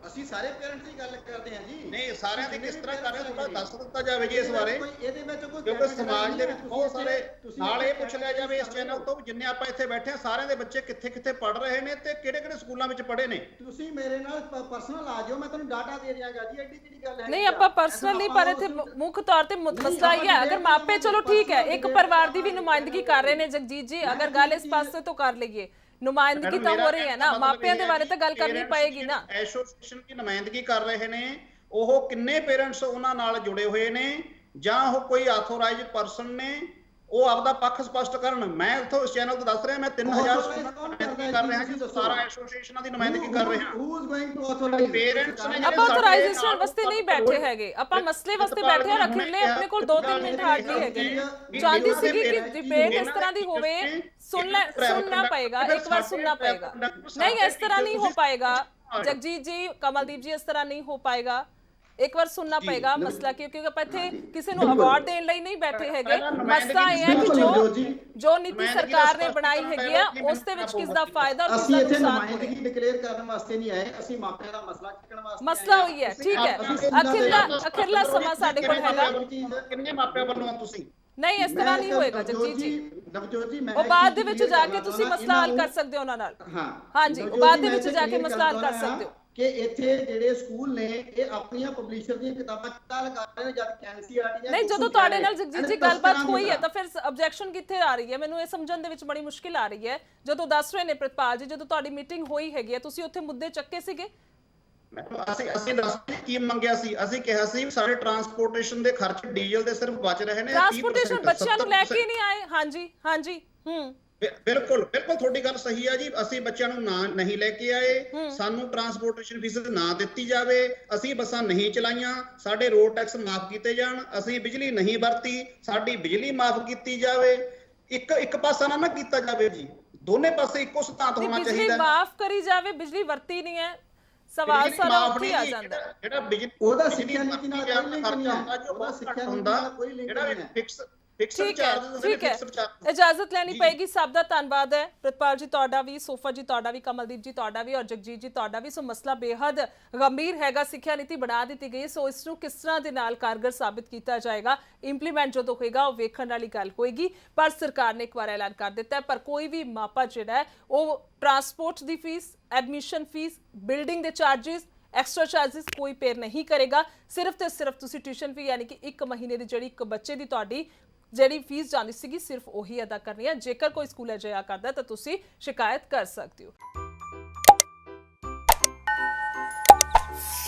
ਅਸੀਂ ਸਾਰੇ ਪੇਰੈਂਟਸ ਦੀ ਗੱਲ ਕਰਦੇ ਹਾਂ ਜੀ। ਨਹੀਂ, ਸਾਰਿਆਂ ਦੀ ਕਿਸ ਤਰ੍ਹਾਂ ਕਰ ਰਹੇ ਥੋੜਾ ਦੱਸ ਦਿੱਤਾ ਜਾਵੇ ਜੀ ਇਸ ਬਾਰੇ, ਇਹਦੇ ਵਿੱਚ ਕੋਈ ਕਿਉਂਕਿ ਸਮਾਜ ਦੇ ਵਿੱਚ ਬਹੁਤ ਸਾਰੇ ਨਾਲ ਇਹ ਪੁੱਛ ਲਿਆ ਜਾਵੇ ਇਸ ਚੈਨਲ ਤੋਂ ਵੀ ਜਿੰਨੇ ਆਪਾਂ ਇੱਥੇ ਬੈਠੇ ਆ ਸਾਰਿਆਂ ਦੇ ਬੱਚੇ ਕਿੱਥੇ ਕਿੱਥੇ ਪੜ ਰਹੇ ਨੇ ਤੇ ਕਿਹੜੇ ਕਿਹੜੇ ਸਕੂਲਾਂ ਵਿੱਚ ਪੜ੍ਹੇ ਨੇ। ਤੁਸੀਂ ਮੇਰੇ ਨਾਲ ਪਰਸਨਲ ਆ ਜਾਓ, ਮੈਂ ਤੁਹਾਨੂੰ ਡਾਟਾ ਦੇ ਦਿਆਂਗਾ ਜੀ। ਐਡੀ ਕਿਹੜੀ ਗੱਲ ਹੈ? ਨਹੀਂ, ਆਪਾਂ ਪਰਸਨਲ ਨਹੀਂ, ਪਰ ਇੱਥੇ ਮੁੱਖ ਤੌਰ ਤੇ ਮਸਲਾ ਇਹ ਹੈ, ਅਗਰ ਮਾਪੇ ਚਲੋ ਠੀਕ ਹੈ ਇੱਕ ਪਰਿਵਾਰ ਦੀ ਵੀ ਨੁਮਾਇੰਦਗੀ ਕਰ ਰਹੇ ਨੇ ਜਗਜੀਤ ਜੀ, ਅगर ਗੱਲ ਇਸ ਪਾਸੇ ਤੋਂ ਕਰ ਲਈਏ ਨੁਮਾਇੰਦਗੀ ਤਾਂ ਹੋ ਰਹੀ ਹੈ ਨਾ, ਮਾਪਿਆਂ ਦੇ ਬਾਰੇ ਤਾਂ ਗੱਲ ਕਰਨੀ ਪਏਗੀ ਨਾ। ਐਸੋਸੀਏਸ਼ਨ ਦੀ ਨੁਮਾਇੰਦਗੀ ਕਰ ਰਹੇ ਨੇ, ਉਹ ਕਿੰਨੇ ਪੇਰੈਂਟਸ ਉਹਨਾਂ ਨਾਲ ਜੁੜੇ ਹੋਏ ਨੇ ਜਾਂ ਉਹ ਕੋਈ ਆਥੋਰਾਈਜ਼ਡ ਪਰਸਨ ਨੇ, ਉਹ ਆਪਦਾ ਪੱਖ ਸਪਸ਼ਟ ਕਰਨ। ਮੈਂ ਇੱਥੋਂ ਇਸ ਚੈਨਲ ਤੋਂ ਦੱਸ ਰਿਹਾ ਮੈਂ 3000 ਸਕੂਲਾਂ ਦੀ ਨੁਮਾਇੰਦਗੀ ਕਰ ਰਿਹਾ ਜੀ, ਸਾਰਾ ਐਸੋਸੀਏਸ਼ਨਾਂ ਦੀ ਨੁਮਾਇੰਦਗੀ ਕਰ ਰਿਹਾ। Who is going to authorise? Parents ਨੇ ਆਪਾਂ ਆਥੋਰਾਈਜ਼ੇਸ਼ਨ ਵਾਸਤੇ ਨਹੀਂ ਬੈਠੇ ਹੈਗੇ, ਆਪਾਂ ਮਸਲੇ ਵਾਸਤੇ ਬੈਠੇ ਹਾਂ। ਅਖਿਰਲੇ ਆਪਣੇ ਕੋਲ 2-3 ਮਿੰਟ ਹਾਰਡਲੀ ਹੈਗੇ ਨੇ। ਚਾਹੁੰਦੀ ਸੀਗੀ ਕਿ ਡਿਬੇਟ ਇਸ ਤਰ੍ਹਾਂ ਦੀ ਹੋਵੇ, ਸੁਣਨਾ ਪਏਗਾ, ਇੱਕ ਵਾਰ ਸੁਣਨਾ ਪਏਗਾ। ਨਹੀਂ, ਇਸ ਤਰ੍ਹਾਂ ਨਹੀਂ ਹੋ ਪਾਏਗਾ ਜਗਜੀਤ ਜੀ, ਕਮਲਦੀਪ ਜੀ, ਇਸ ਤਰ੍ਹਾਂ ਨਹੀਂ ਹੋ ਪਾਏਗਾ। ਇੱਕ ਵਾਰ ਸੁਣਨਾ ਪਏਗਾ ਮਸਲਾ, ਕਿਉਂਕਿ ਆਪਾਂ ਇੱਥੇ ਕਿਸੇ ਨੂੰ ਅਵਾਰਡ ਦੇਣ ਲਈ ਨਹੀਂ ਬੈਠੇ ਹੈਗੇ। ਮਸਲਾ ਇਹ ਹੈ ਕਿ ਜੋ ਨੀਤੀ ਸਰਕਾਰ ਨੇ ਬਣਾਈ ਹੈਗੀ ਆ ਉਸ ਦੇ ਵਿੱਚ ਕਿਸ ਦਾ ਫਾਇਦਾ ਔਰ ਕਿਸ ਦਾ ਨੁਕਸਾਨ ਹੋਇਆ। ਅਸੀਂ ਇੱਥੇ ਡਿਕਲੇਅਰ ਕਰਨ ਵਾਸਤੇ ਨਹੀਂ ਆਏ, ਅਸੀਂ ਮਾਪਿਆਂ ਦਾ ਮਸਲਾ ਚੱਕਣ ਵਾਸਤੇ। ਮਸਲਾ ਹੋਈ ਹੈ, ਠੀਕ ਹੈ। ਅਖਿਰਲਾ ਸਮਾਂ ਸਾਡੇ ਕੋਲ ਹੈਗਾ। ਕਿੰਨੇ ਮਾਪਿਆਂ ਵੱਲੋਂ ਤੁਸੀਂ ਨਹੀਂ, ਇਸ ਤਰ੍ਹਾਂ ਨਹੀਂ ਹੋਏਗਾ ਜਗਜੀਤ ਜੀ। ਨਵਜੋਤ ਜੀ, ਮੈਂ ਉਹ ਬਾਅਦ ਦੇ ਵਿੱਚ ਜਾ ਕੇ ਤੁਸੀਂ ਮਸਲਾ ਹੱਲ ਕਰ ਸਕਦੇ ਹੋ ਉਹਨਾਂ ਨਾਲ। ਹਾਂਜੀ, ਉਹ ਬਾਅਦ ਦੇ ਵਿੱਚ ਜਾ ਕੇ ਮਸਲਾ ਹੱਲ ਕਰ ਸਕਦੇ ਹੋ ਕਿ ਇੱਥੇ ਜਿਹੜੇ ਸਕੂਲ ਨੇ ਇਹ ਆਪਣੀਆਂ ਪਬਲਿਸ਼ਰ ਦੀਆਂ ਕਿਤਾਬਾਂ ਚੱਲ ਕਰ ਰਹੇ ਨੇ, ਜਦ ਐਨਸੀਈਆਰਟੀ ਨਹੀਂ। ਜਦੋਂ ਤੁਹਾਡੇ ਨਾਲ ਜਗਜੀਤ ਜੀ ਗੱਲਬਾਤ ਹੋਈ ਹੈ ਤਾਂ ਫਿਰ ਆਬਜੈਕਸ਼ਨ ਕਿੱਥੇ ਆ ਰਹੀ ਹੈ? ਮੈਨੂੰ ਇਹ ਸਮਝਣ ਦੇ ਵਿੱਚ ਬੜੀ ਮੁਸ਼ਕਿਲ ਆ ਰਹੀ ਹੈ। ਜਦੋਂ ਦੱਸ ਰਹੇ ਨੇ ਪ੍ਰਿਤਪਾਲ ਜੀ, ਜਦੋਂ ਤੁਹਾਡੀ ਮੀਟਿੰਗ ਹੋਈ ਹੈਗੀ ਹੈ ਤੁਸੀਂ ਉੱਥੇ ਮੁੱਦੇ ਚੱਕੇ ਸੀਗੇ? ਅਸੀਂ ਦੱਸ ਕੀ ਮੰਗਿਆ ਸੀ? ਅਸੀਂ ਕਿਹਾ ਸੀ ਸਾਡੇ ਟਰਾਂਸਪੋਰਟੇਸ਼ਨ ਦੇ ਖਰਚ ਡੀਜ਼ਲ ਦੇ ਸਿਰਫ ਬਚ ਰਹੇ ਨੇ 30%। ਟਰਾਂਸਪੋਰਟੇਸ਼ਨ ਬੱਚਿਆਂ ਨੂੰ ਲੈ ਕੇ ਨਹੀਂ ਆਏ। ਹਾਂਜੀ ਬਿਲਕੁਲ ਤੁਹਾਡੀ ਗੱਲ ਸਹੀ ਆ ਜੀ। ਅਸੀਂ ਬੱਚਿਆਂ ਨੂੰ ਨਹੀਂ ਲੈ ਕੇ ਆਏ, ਸਾਨੂੰ ਟਰਾਂਸਪੋਰਟੇਸ਼ਨ ਫੀਸ ਨਾ ਦਿੱਤੀ ਜਾਵੇ, ਅਸੀਂ ਬੱਸਾਂ ਨਹੀਂ ਚਲਾਈਆਂ, ਸਾਡੇ ਰੋਡ ਟੈਕਸ ਮਾਫ ਕੀਤੇ ਜਾਣ, ਅਸੀਂ ਬਿਜਲੀ ਨਹੀਂ ਵਰਤੀ, ਸਾਡੀ ਬਿਜਲੀ ਮਾਫ ਕੀਤੀ ਜਾਵੇ। ਇੱਕ ਪਾਸਾ ਨਾ ਕੀਤਾ ਜਾਵੇ ਜੀ, ਦੋਨੇ ਪਾਸੇ ਇੱਕੋ ਸਿਧਾਂਤ ਹੋਣਾ ਚਾਹੀਦਾ। ਬਿਜਲੀ ਮਾਫ ਕਰੀ ਜਾਵੇ, ਬਿਜਲੀ ਵਰਤੀ ਨਹੀਂ ਹੈ, ਸਵਾਲ ਸਾਰਾ ਉੱਥੇ ਆ ਜਾਂਦਾ। ਜਿਹੜਾ ਬਿਜਲੀ ਉਹਦਾ ਸਿੱਖਿਆ ਨੀਤੀ ਨਾਲ ਕੋਈ ਲਿੰਕ ਨਹੀਂ ਹੈ, ਉਹਦਾ ਸਿੱਖਿਆ ਨੀਤੀ ਨਾਲ ਕੋਈ ਲਿੰਕ ਨਹੀਂ ਹੈ। ਠੀਕ ਹੈ, ਇਜਾਜ਼ਤ ਲੈਣੀ ਪਏਗੀ। ਸਭ ਦਾ ਧੰਨਵਾਦ ਹੈ, ਪ੍ਰਿਤਪਾਲ ਜੀ ਤੁਹਾਡਾ ਵੀ, ਸੋਫਾ ਜੀ ਤੁਹਾਡਾ ਵੀ, ਕਮਲਦੀਪ ਜੀ ਤੁਹਾਡਾ ਵੀ, ਔਰ ਜਗਜੀਤ ਜੀ ਤੁਹਾਡਾ ਵੀ। ਸੋ ਮਸਲਾ ਬੇਹੱਦ ਗੰਭੀਰ ਹੈਗਾ। ਸਿੱਖਿਆ ਨੀਤੀ ਬਣਾ ਦਿੱਤੀ ਗਈ, ਸੋ ਇਸ ਨੂੰ ਕਿਸ ਤਰ੍ਹਾਂ ਦੇ ਨਾਲ ਕਾਰਗਰ ਸਾਬਿਤ ਕੀਤਾ ਜਾਏਗਾ, ਇੰਪਲੀਮੈਂਟ ਜਦੋਂ ਹੋਏਗਾ ਉਹ ਵੇਖਣ ਵਾਲੀ ਗੱਲ ਹੋਏਗੀ। ਪਰ ਸਰਕਾਰ ਨੇ ਇੱਕ ਵਾਰ ਐਲਾਨ ਕਰ ਦਿੱਤਾ ਹੈ, ਪਰ ਕੋਈ ਵੀ ਮਾਪਾ ਜਿਹੜਾ ਹੈ ਉਹ ਟਰਾਂਸਪੋਰਟ ਦੀ ਫੀਸ, ਐਡਮਿਸ਼ਨ ਫੀਸ, ਬਿਲਡਿੰਗ ਦੇ ਚਾਰजेस, एक्स्ट्रा चार्जेस कोई पेयर नहीं करेगा। सिर्फ तो सिर्फ तुसी ट्यूशन फी यानी कि 1 महीने की जिहड़ी एक बच्चे की तुहाडी जिहड़ी फीस जानी सीगी सिर्फ उही अदा करनी है। जेकर कोई स्कूल अजिहा करदा तां तुसी शिकायत कर सकते हो।